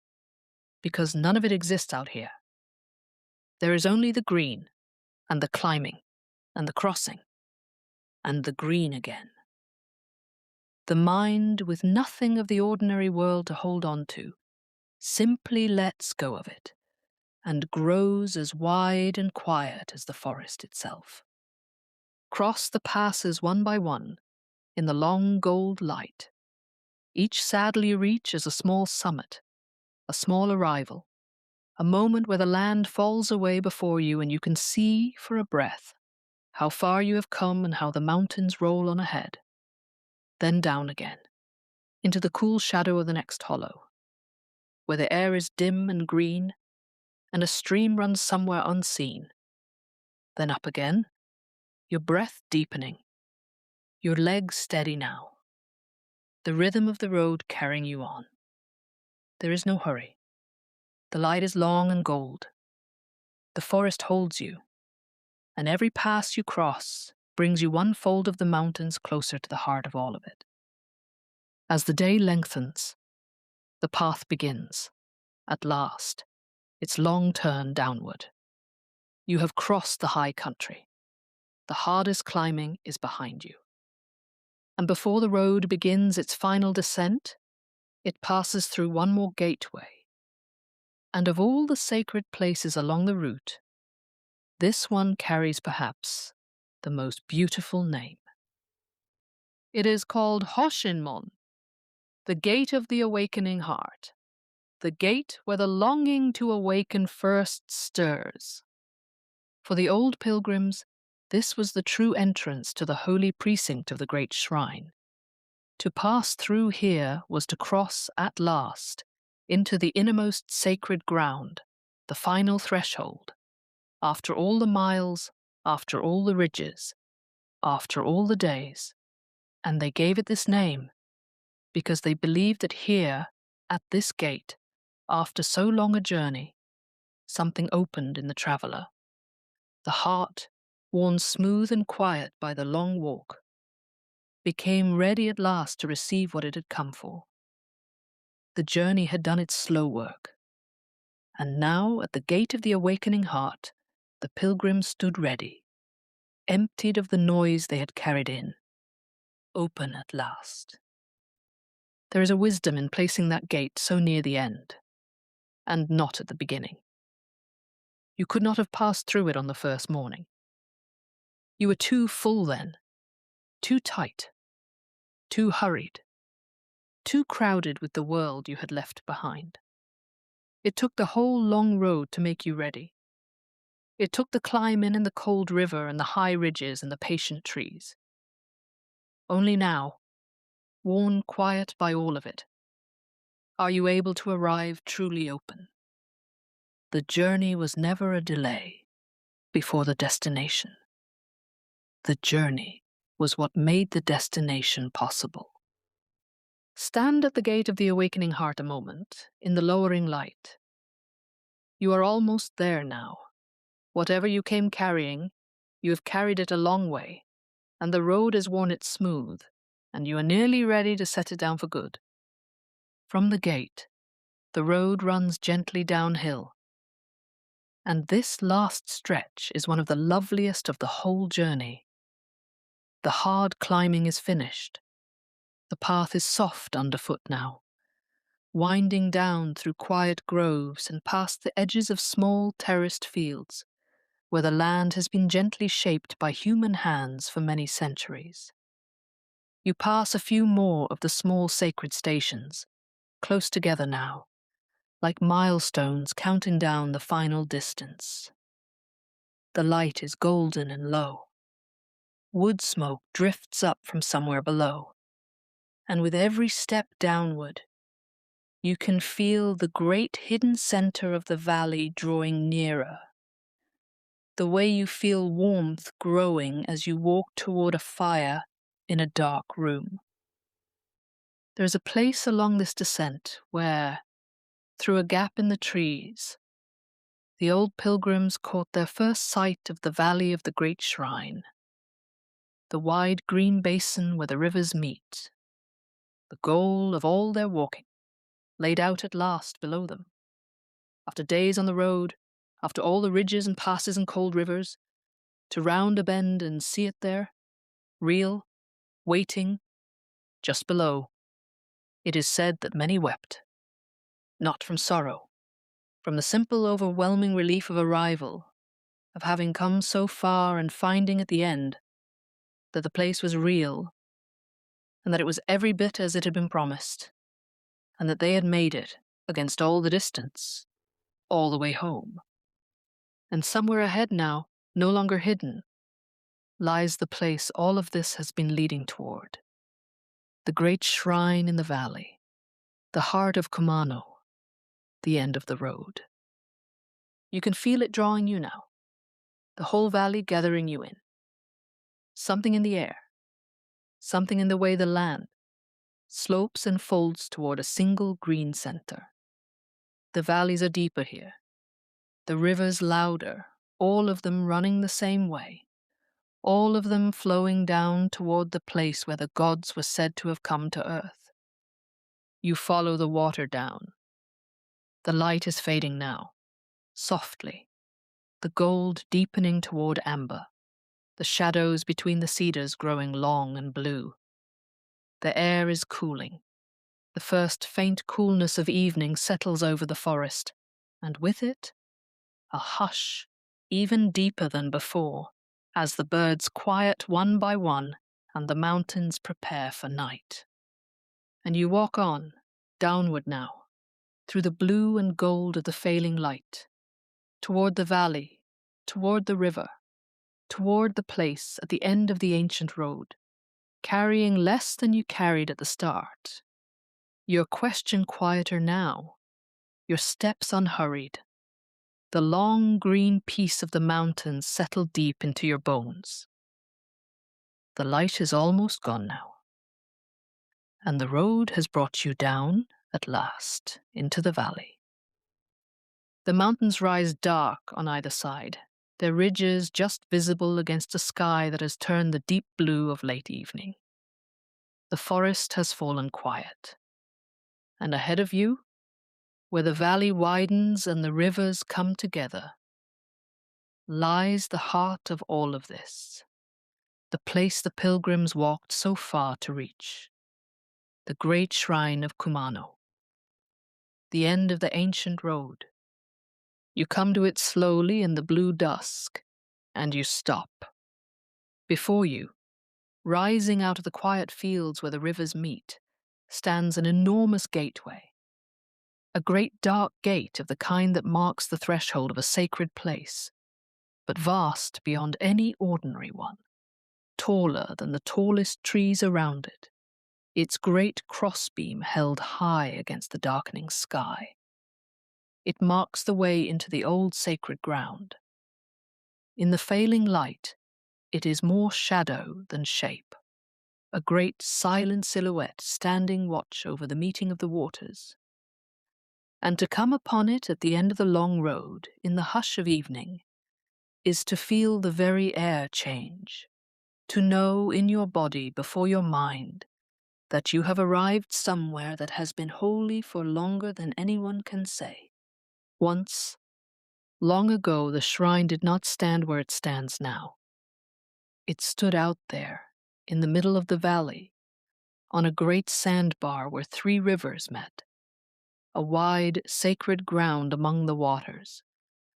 because none of it exists out here. There is only the green, and the climbing, and the crossing, and the green again. The mind, with nothing of the ordinary world to hold on to, simply lets go of it, and grows as wide and quiet as the forest itself. Cross the passes one by one, in the long gold light. Each saddle you reach is a small summit, a small arrival, a moment where the land falls away before you and you can see, for a breath, how far you have come and how the mountains roll on ahead. Then down again, into the cool shadow of the next hollow, where the air is dim and green, and a stream runs somewhere unseen. Then up again, your breath deepening, your legs steady now, the rhythm of the road carrying you on. There is no hurry. The light is long and gold. The forest holds you, and every pass you cross brings you one fold of the mountains closer to the heart of all of it. As the day lengthens, the path begins, at last, its long turn downward. You have crossed the high country. The hardest climbing is behind you. And before the road begins its final descent, it passes through one more gateway. And of all the sacred places along the route, this one carries perhaps the most beautiful name. It is called Hosshinmon, the gate of the awakening heart, the gate where the longing to awaken first stirs. For the old pilgrims, this was the true entrance to the holy precinct of the great shrine. To pass through here was to cross at last into the innermost sacred ground, the final threshold, after all the miles, after all the ridges, after all the days. And they gave it this name because they believed that here, at this gate, after so long a journey, something opened in the traveller. The heart, worn smooth and quiet by the long walk, became ready at last to receive what it had come for. The journey had done its slow work, and now at the gate of the awakening heart, the pilgrims stood ready, emptied of the noise they had carried in, open at last. There is a wisdom in placing that gate so near the end, and not at the beginning. You could not have passed through it on the first morning. You were too full then, too tight, too hurried, too crowded with the world you had left behind. It took the whole long road to make you ready. It took the climb in the cold river and the high ridges and the patient trees. Only now, worn quiet by all of it, are you able to arrive truly open. The journey was never a delay before the destination. The journey was what made the destination possible. Stand at the gate of the awakening heart a moment, in the lowering light. You are almost there now. Whatever you came carrying, you have carried it a long way, and the road has worn it smooth, and you are nearly ready to set it down for good. From the gate, the road runs gently downhill, and this last stretch is one of the loveliest of the whole journey. The hard climbing is finished. The path is soft underfoot now, winding down through quiet groves and past the edges of small terraced fields, where the land has been gently shaped by human hands for many centuries. You pass a few more of the small sacred stations, close together now, like milestones counting down the final distance. The light is golden and low. Wood smoke drifts up from somewhere below, and with every step downward, you can feel the great hidden center of the valley drawing nearer. The way you feel warmth growing as you walk toward a fire in a dark room. There is a place along this descent where, through a gap in the trees, the old pilgrims caught their first sight of the valley of the great shrine, the wide green basin where the rivers meet, the goal of all their walking, laid out at last below them. After days on the road, after all the ridges and passes and cold rivers, to round a bend and see it there, real, waiting, just below. It is said that many wept, not from sorrow, from the simple overwhelming relief of arrival, of having come so far and finding at the end that the place was real, and that it was every bit as it had been promised, and that they had made it against all the distance, all the way home. And somewhere ahead now, no longer hidden, lies the place all of this has been leading toward. The great shrine in the valley, the heart of Kumano, the end of the road. You can feel it drawing you now, the whole valley gathering you in. Something in the air, something in the way the land, slopes and folds toward a single green center. The valleys are deeper here, the rivers louder, all of them running the same way, all of them flowing down toward the place where the gods were said to have come to earth. You follow the water down. The light is fading now, softly, the gold deepening toward amber, the shadows between the cedars growing long and blue. The air is cooling. The first faint coolness of evening settles over the forest, and with it, a hush, even deeper than before, as the birds quiet one by one and the mountains prepare for night. And you walk on, downward now, through the blue and gold of the failing light, toward the valley, toward the river, toward the place at the end of the ancient road, carrying less than you carried at the start. Your question quieter now, your steps unhurried, the long green peace of the mountains settled deep into your bones. The light is almost gone now, and the road has brought you down, at last, into the valley. The mountains rise dark on either side, their ridges just visible against a sky that has turned the deep blue of late evening. The forest has fallen quiet, and ahead of you, where the valley widens and the rivers come together, lies the heart of all of this, the place the pilgrims walked so far to reach, the great shrine of Kumano, the end of the ancient road. You come to it slowly in the blue dusk, and you stop. Before you, rising out of the quiet fields where the rivers meet, stands an enormous gateway, a great dark gate of the kind that marks the threshold of a sacred place, but vast beyond any ordinary one, taller than the tallest trees around it, its great crossbeam held high against the darkening sky. It marks the way into the old sacred ground. In the failing light, it is more shadow than shape, a great silent silhouette standing watch over the meeting of the waters. And to come upon it at the end of the long road, in the hush of evening, is to feel the very air change, to know in your body before your mind that you have arrived somewhere that has been holy for longer than anyone can say. Once, long ago, the shrine did not stand where it stands now. It stood out there, in the middle of the valley, on a great sandbar where 3 rivers met, a wide, sacred ground among the waters,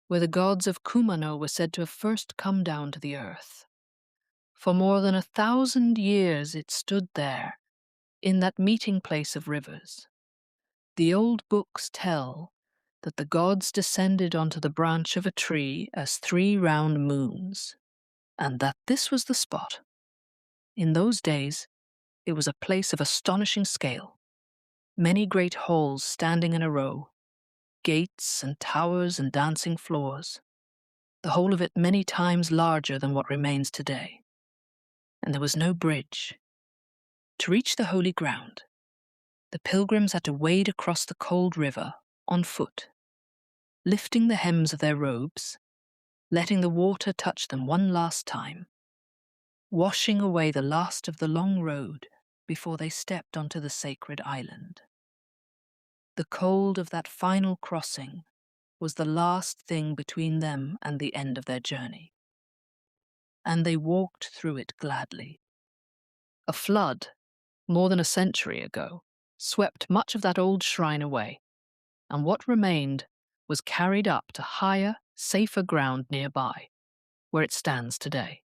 where the gods of Kumano were said to have first come down to the earth. For more than 1,000 years it stood there, in that meeting place of rivers. The old books tell that the gods descended onto the branch of a tree as 3 round moons, and that this was the spot. In those days, it was a place of astonishing scale, many great halls standing in a row, gates and towers and dancing floors, the whole of it many times larger than what remains today. And there was no bridge. To reach the holy ground, the pilgrims had to wade across the cold river on foot, lifting the hems of their robes, letting the water touch them one last time, washing away the last of the long road before they stepped onto the sacred island. The cold of that final crossing was the last thing between them and the end of their journey. And they walked through it gladly. A flood, more than a century ago, swept much of that old shrine away, and what remained was carried up to higher, safer ground nearby, where it stands today.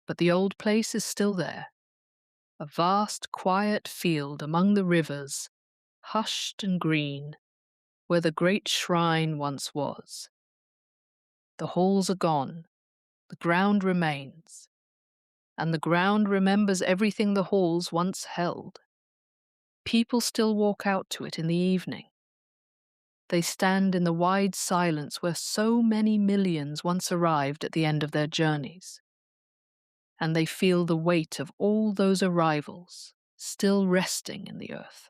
But the old place is still there, a vast, quiet field among the rivers, hushed and green, where the great shrine once was. The halls are gone, the ground remains, and the ground remembers everything the halls once held. People still walk out to it in the evening. They stand in the wide silence where so many millions once arrived at the end of their journeys. And they feel the weight of all those arrivals still resting in the earth.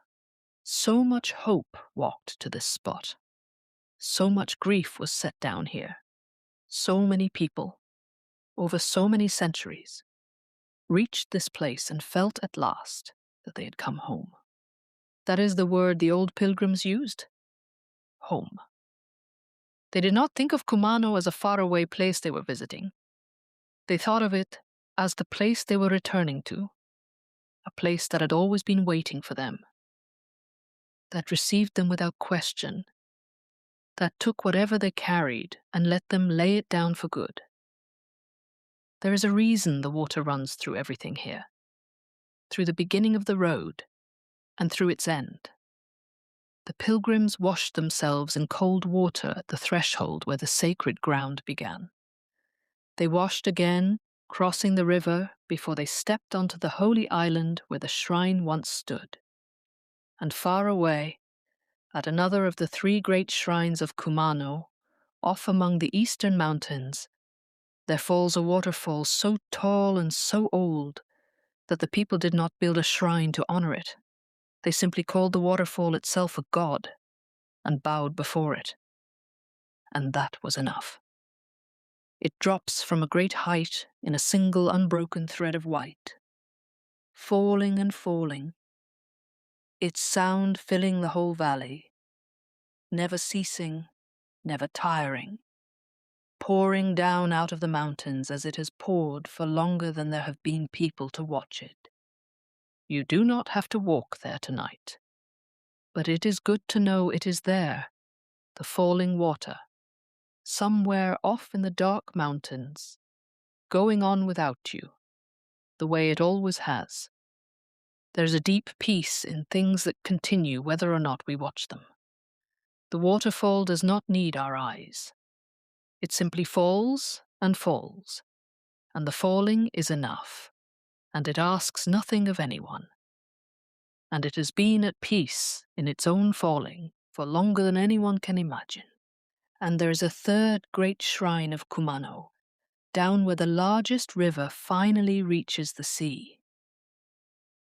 So much hope walked to this spot. So much grief was set down here. So many people, over so many centuries, reached this place and felt at last that they had come home. That is the word the old pilgrims used. Home. They did not think of Kumano as a faraway place they were visiting. They thought of it as the place they were returning to, a place that had always been waiting for them, that received them without question, that took whatever they carried and let them lay it down for good. There is a reason the water runs through everything here, through the beginning of the road and through its end. The pilgrims washed themselves in cold water at the threshold where the sacred ground began. They washed again, crossing the river before they stepped onto the holy island where the shrine once stood. And far away, at another of the 3 great shrines of Kumano, off among the eastern mountains, there falls a waterfall so tall and so old that the people did not build a shrine to honor it. They simply called the waterfall itself a god and bowed before it. And that was enough. It drops from a great height in a single unbroken thread of white, falling and falling, its sound filling the whole valley, never ceasing, never tiring, pouring down out of the mountains as it has poured for longer than there have been people to watch it. You do not have to walk there tonight, but it is good to know it is there, the falling water, somewhere off in the dark mountains, going on without you, the way it always has. There's a deep peace in things that continue whether or not we watch them. The waterfall does not need our eyes. It simply falls, and the falling is enough, and it asks nothing of anyone. And it has been at peace in its own falling for longer than anyone can imagine. And there is a 3rd great shrine of Kumano, down where the largest river finally reaches the sea.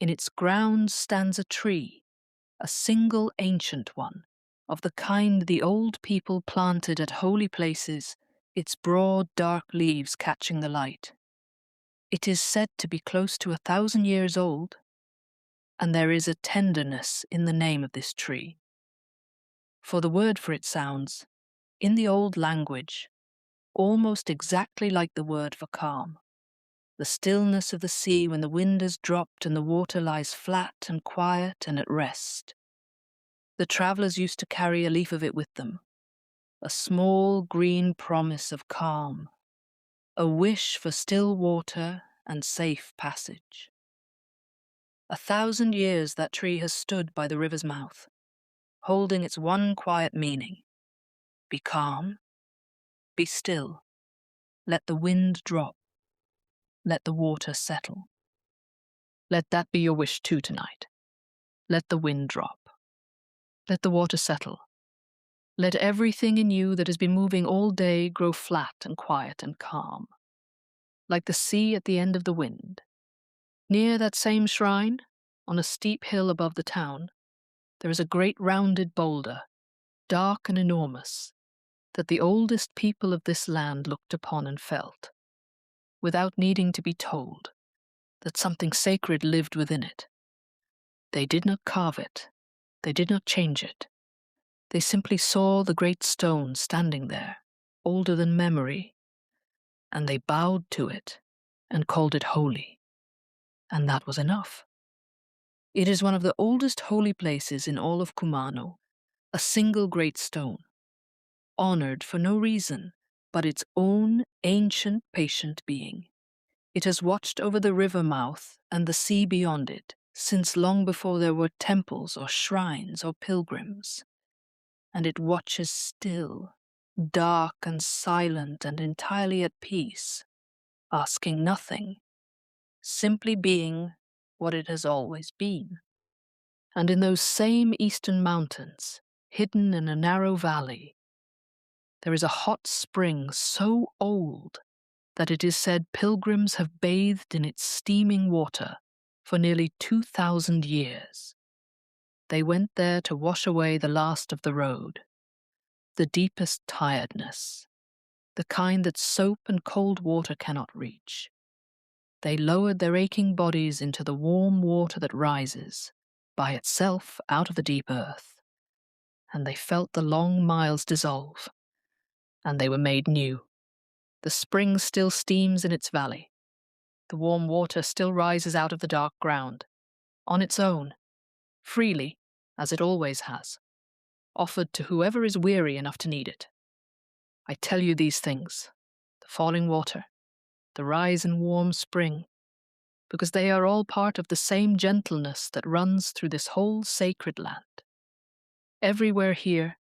In its grounds stands a tree, a single ancient one, of the kind the old people planted at holy places, its broad dark leaves catching the light. It is said to be close to 1,000 years old, and there is a tenderness in the name of this tree. For the word for it sounds, in the old language, almost exactly like the word for calm. The stillness of the sea when the wind has dropped and the water lies flat and quiet and at rest. The travellers used to carry a leaf of it with them, a small green promise of calm, a wish for still water and safe passage. 1,000 years that tree has stood by the river's mouth, holding its one quiet meaning. Be calm, be still, let the wind drop, let the water settle. Let that be your wish too tonight. Let the wind drop. Let the water settle. Let everything in you that has been moving all day grow flat and quiet and calm, like the sea at the end of the wind. Near that same shrine, on a steep hill above the town, there is a great rounded boulder, dark and enormous, that the oldest people of this land looked upon and felt, without needing to be told, that something sacred lived within it. They did not carve it. They did not change it. They simply saw the great stone standing there, older than memory, and they bowed to it and called it holy. And that was enough. It is one of the oldest holy places in all of Kumano, a single great stone, honored for no reason but its own ancient patient being. It has watched over the river mouth and the sea beyond it since long before there were temples or shrines or pilgrims. And it watches still, dark and silent and entirely at peace, asking nothing, simply being what it has always been. And in those same eastern mountains, hidden in a narrow valley, there is a hot spring so old that it is said pilgrims have bathed in its steaming water for nearly 2,000 years. They went there to wash away the last of the road, the deepest tiredness, the kind that soap and cold water cannot reach. They lowered their aching bodies into the warm water that rises, by itself out of the deep earth, and they felt the long miles dissolve, and they were made new. The spring still steams in its valley. The warm water still rises out of the dark ground, on its own, freely, as it always has, offered to whoever is weary enough to need it. I tell you these things, the falling water, the rise in warm spring, because they are all part of the same gentleness that runs through this whole sacred land. Everywhere here,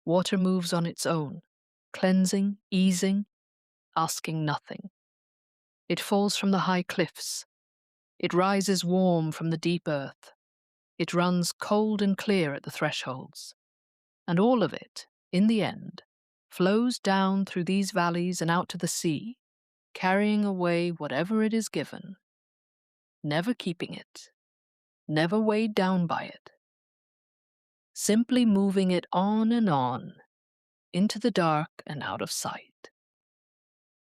water moves on its own, cleansing, easing, asking nothing. It falls from the high cliffs. It rises warm from the deep earth. It runs cold and clear at the thresholds. And all of it, in the end, flows down through these valleys and out to the sea, carrying away whatever it is given, never keeping it, never weighed down by it, simply moving it on and on, into the dark and out of sight.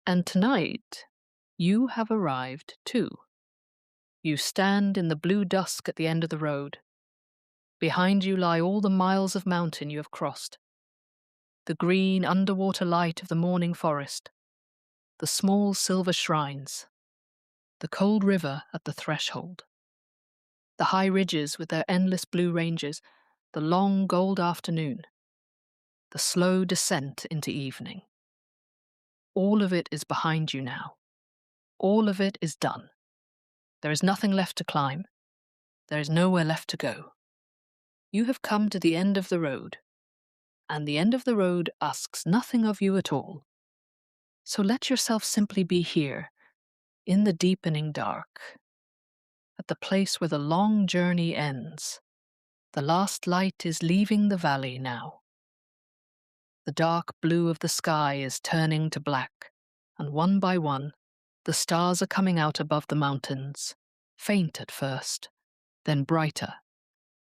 And tonight, you have arrived too. You stand in the blue dusk at the end of the road. Behind you lie all the miles of mountain you have crossed, the green underwater light of the morning forest, the small silver shrines, the cold river at the threshold, the high ridges with their endless blue ranges, the long gold afternoon, the slow descent into evening. All of it is behind you now. All of it is done. There is nothing left to climb. There is nowhere left to go. You have come to the end of the road, and the end of the road asks nothing of you at all. So let yourself simply be here, in the deepening dark, at the place where the long journey ends. The last light is leaving the valley now. The dark blue of the sky is turning to black, and one by one, the stars are coming out above the mountains, faint at first, then brighter,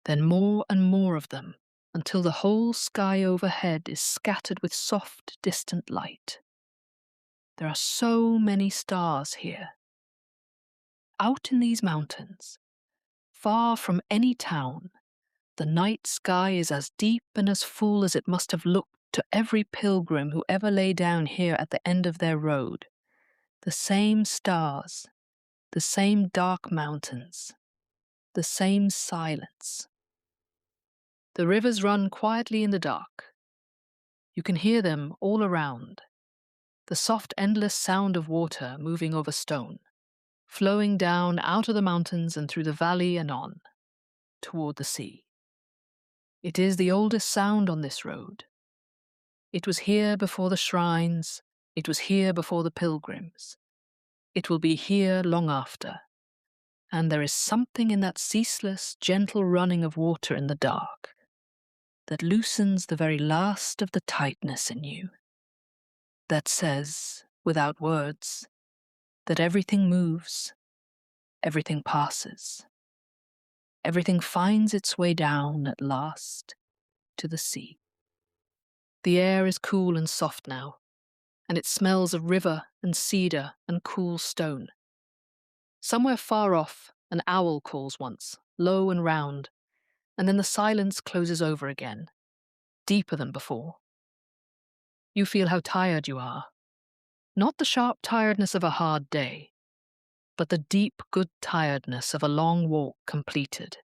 then more and more of them, until the whole sky overhead is scattered with soft, distant light. There are so many stars here. Out in these mountains, far from any town, the night sky is as deep and as full as it must have looked to every pilgrim who ever lay down here at the end of their road. The same stars, the same dark mountains, the same silence. The rivers run quietly in the dark. You can hear them all around, the soft, endless sound of water moving over stone, flowing down out of the mountains and through the valley and on, toward the sea. It is the oldest sound on this road. It was here before the shrines, it was here before the pilgrims. It will be here long after. And there is something in that ceaseless, gentle running of water in the dark that loosens the very last of the tightness in you, that says, without words, that everything moves, everything passes, everything finds its way down at last to the sea. The air is cool and soft now, and it smells of river and cedar and cool stone. Somewhere far off, an owl calls once, low and round, and then the silence closes over again, deeper than before. You feel how tired you are. Not the sharp tiredness of a hard day, but the deep, good tiredness of a long walk completed.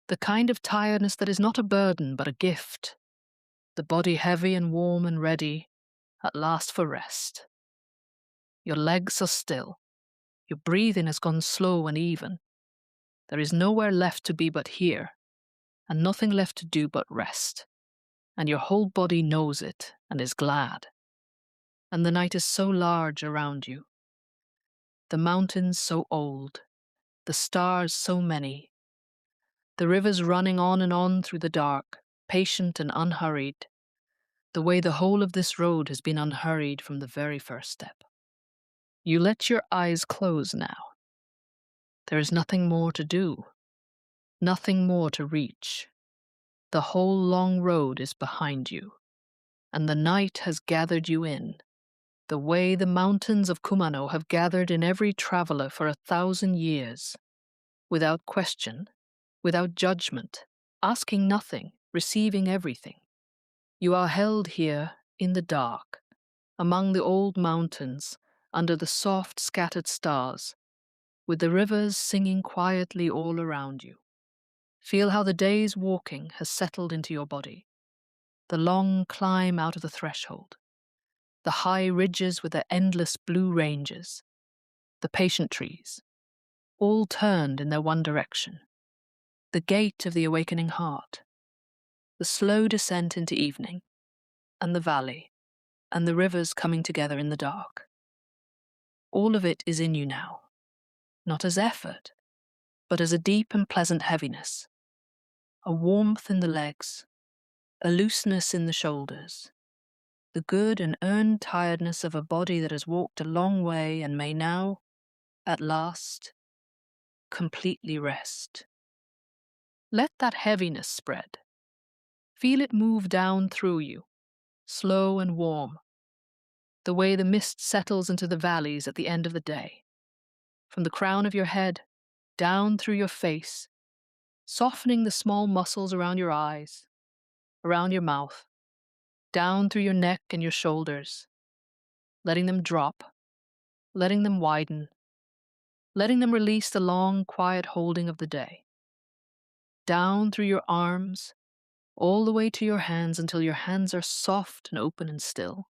The kind of tiredness that is not a burden, but a gift. The body heavy and warm and ready, at last for rest. Your legs are still. Your breathing has gone slow and even. There is nowhere left to be but here, and nothing left to do but rest. And your whole body knows it and is glad. And the night is so large around you. The mountains so old, the stars so many, the rivers running on and on through the dark, patient and unhurried, the way the whole of this road has been unhurried from the very first step. You let your eyes close now. There is nothing more to do, nothing more to reach. The whole long road is behind you, and the night has gathered you in, the way the mountains of Kumano have gathered in every traveler for 1,000 years, without question, without judgment, asking nothing, receiving everything. You are held here in the dark, among the old mountains, under the soft scattered stars, with the rivers singing quietly all around you. Feel how the day's walking has settled into your body, the long climb out of the threshold, the high ridges with their endless blue ranges, the patient trees, all turned in their one direction, the gate of the awakening heart, the slow descent into evening, and the valley, and the rivers coming together in the dark. All of it is in you now, not as effort, but as a deep and pleasant heaviness, a warmth in the legs, a looseness in the shoulders, the good and earned tiredness of a body that has walked a long way and may now, at last, completely rest. Let that heaviness spread. Feel it move down through you, slow and warm, the way the mist settles into the valleys at the end of the day. From the crown of your head, down through your face, softening the small muscles around your eyes, around your mouth, down through your neck and your shoulders, letting them drop, letting them widen, letting them release the long, quiet holding of the day. Down through your arms, all the way to your hands until your hands are soft and open and still.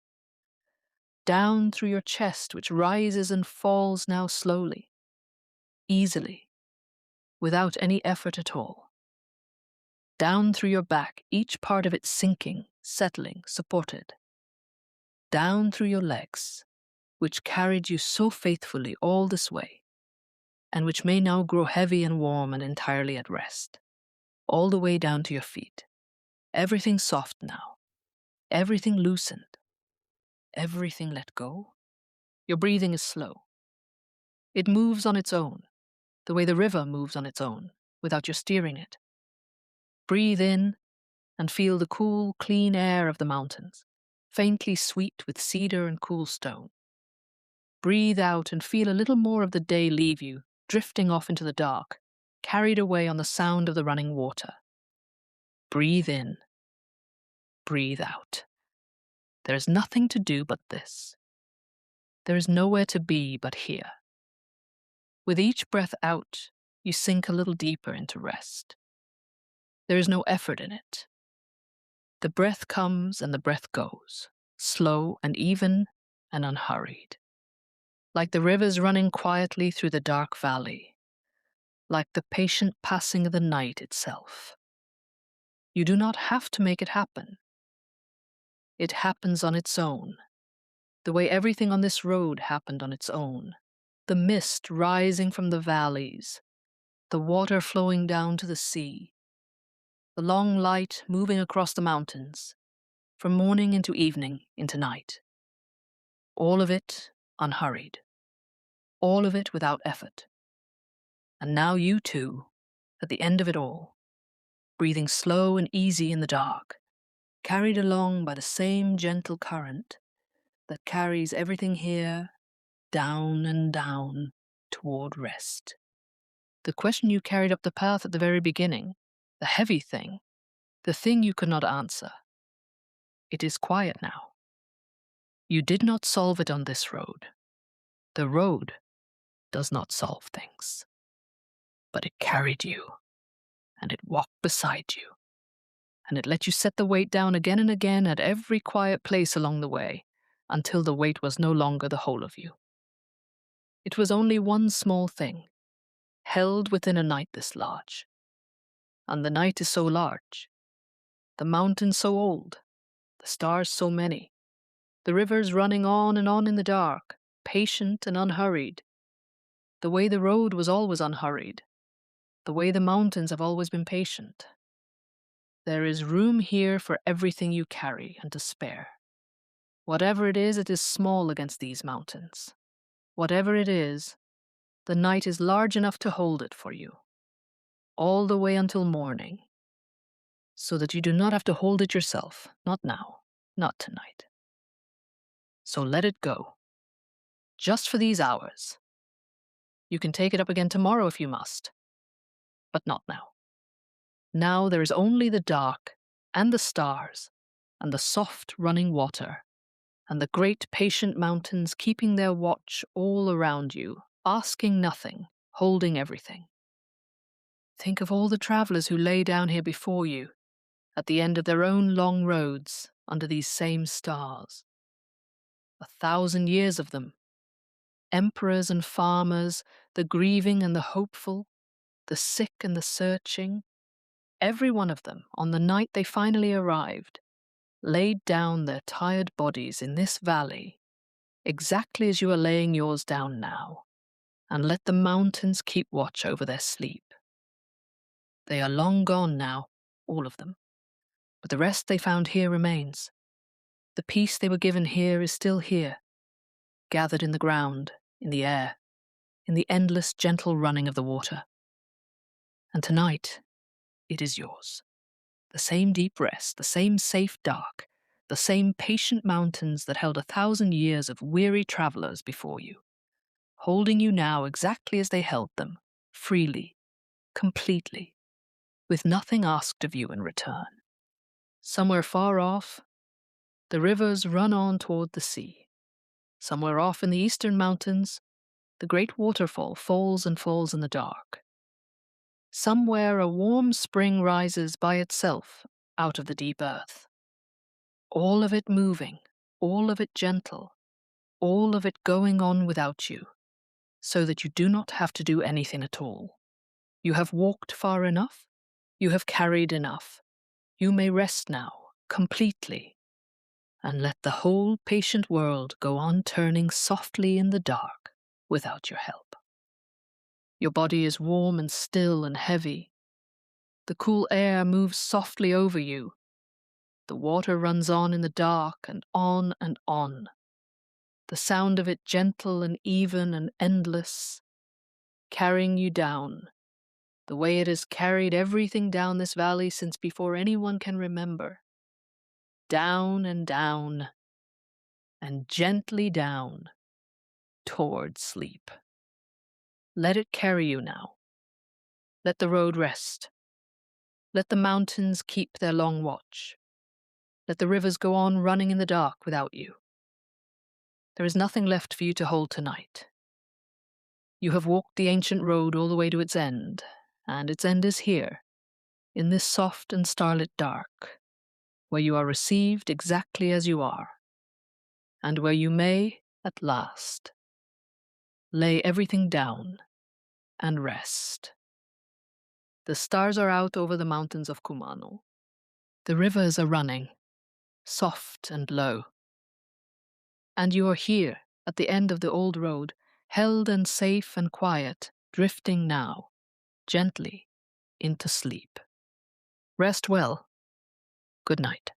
Down through your chest, which rises and falls now slowly, easily, without any effort at all. Down through your back, each part of it sinking, settling, supported. Down through your legs, which carried you so faithfully all this way, and which may now grow heavy and warm and entirely at rest. All the way down to your feet. Everything soft now. Everything loosened. Everything let go. Your breathing is slow. It moves on its own, the way the river moves on its own, without your steering it. Breathe in and feel the cool, clean air of the mountains, faintly sweet with cedar and cool stone. Breathe out and feel a little more of the day leave you, drifting off into the dark, carried away on the sound of the running water. Breathe in. Breathe out. There is nothing to do but this. There is nowhere to be but here. With each breath out, you sink a little deeper into rest. There is no effort in it. The breath comes and the breath goes, slow and even and unhurried. Like the rivers running quietly through the dark valley, like the patient passing of the night itself. You do not have to make it happen. It happens on its own, the way everything on this road happened on its own. The mist rising from the valleys, the water flowing down to the sea, the long light moving across the mountains, from morning into evening into night. All of it unhurried, all of it without effort. And now you too, at the end of it all, breathing slow and easy in the dark, carried along by the same gentle current that carries everything here down and down toward rest. The question you carried up the path at the very beginning, the heavy thing, the thing you could not answer, it is quiet now. You did not solve it on this road. The road does not solve things. But it carried you, and it walked beside you, and it let you set the weight down again and again at every quiet place along the way, until the weight was no longer the whole of you. It was only one small thing, held within a night this large. And the night is so large, the mountains so old, the stars so many, the rivers running on and on in the dark, patient and unhurried, the way the road was always unhurried, the way the mountains have always been patient. There is room here for everything you carry and to spare. Whatever it is small against these mountains. Whatever it is, The night is large enough to hold it for you, all the way until morning, so that you do not have to hold it yourself, not now, not tonight. So let it go, just for these hours. You can take it up again tomorrow if you must, but not now. Now there is only the dark, and the stars, and the soft running water, and the great patient mountains keeping their watch all around you, asking nothing, holding everything. Think of all the travelers who lay down here before you, at the end of their own long roads, under these same stars. 1,000 years of them. Emperors and farmers, the grieving and the hopeful, the sick and the searching, every one of them, on the night they finally arrived, laid down their tired bodies in this valley, exactly as you are laying yours down now, and let the mountains keep watch over their sleep. They are long gone now, all of them, but the rest they found here remains. The peace they were given here is still here, gathered in the ground, in the air, in the endless gentle running of the water. And tonight, it is yours. The same deep rest, the same safe dark, the same patient mountains that held 1,000 years of weary travelers before you, holding you now exactly as they held them, freely, completely, with nothing asked of you in return. Somewhere far off, the rivers run on toward the sea. Somewhere off in the eastern mountains, the great waterfall falls and falls in the dark. Somewhere a warm spring rises by itself out of the deep earth. All of it moving, all of it gentle, all of it going on without you, so that you do not have to do anything at all. You have walked far enough, you have carried enough. You may rest now, completely, and let the whole patient world go on turning softly in the dark without your help. Your body is warm and still and heavy. The cool air moves softly over you. The water runs on in the dark and on and on. The sound of it gentle and even and endless, carrying you down, the way it has carried everything down this valley since before anyone can remember. Down and down, and gently down, toward sleep. Let it carry you now. Let the road rest. Let the mountains keep their long watch. Let the rivers go on running in the dark without you. There is nothing left for you to hold tonight. You have walked the ancient road all the way to its end, and its end is here, in this soft and starlit dark, where you are received exactly as you are, and where you may, at last, lay everything down and rest. The stars are out over the mountains of Kumano. The rivers are running, soft and low. And you are here, at the end of the old road, held and safe and quiet, drifting now, gently, into sleep. Rest well. Good night.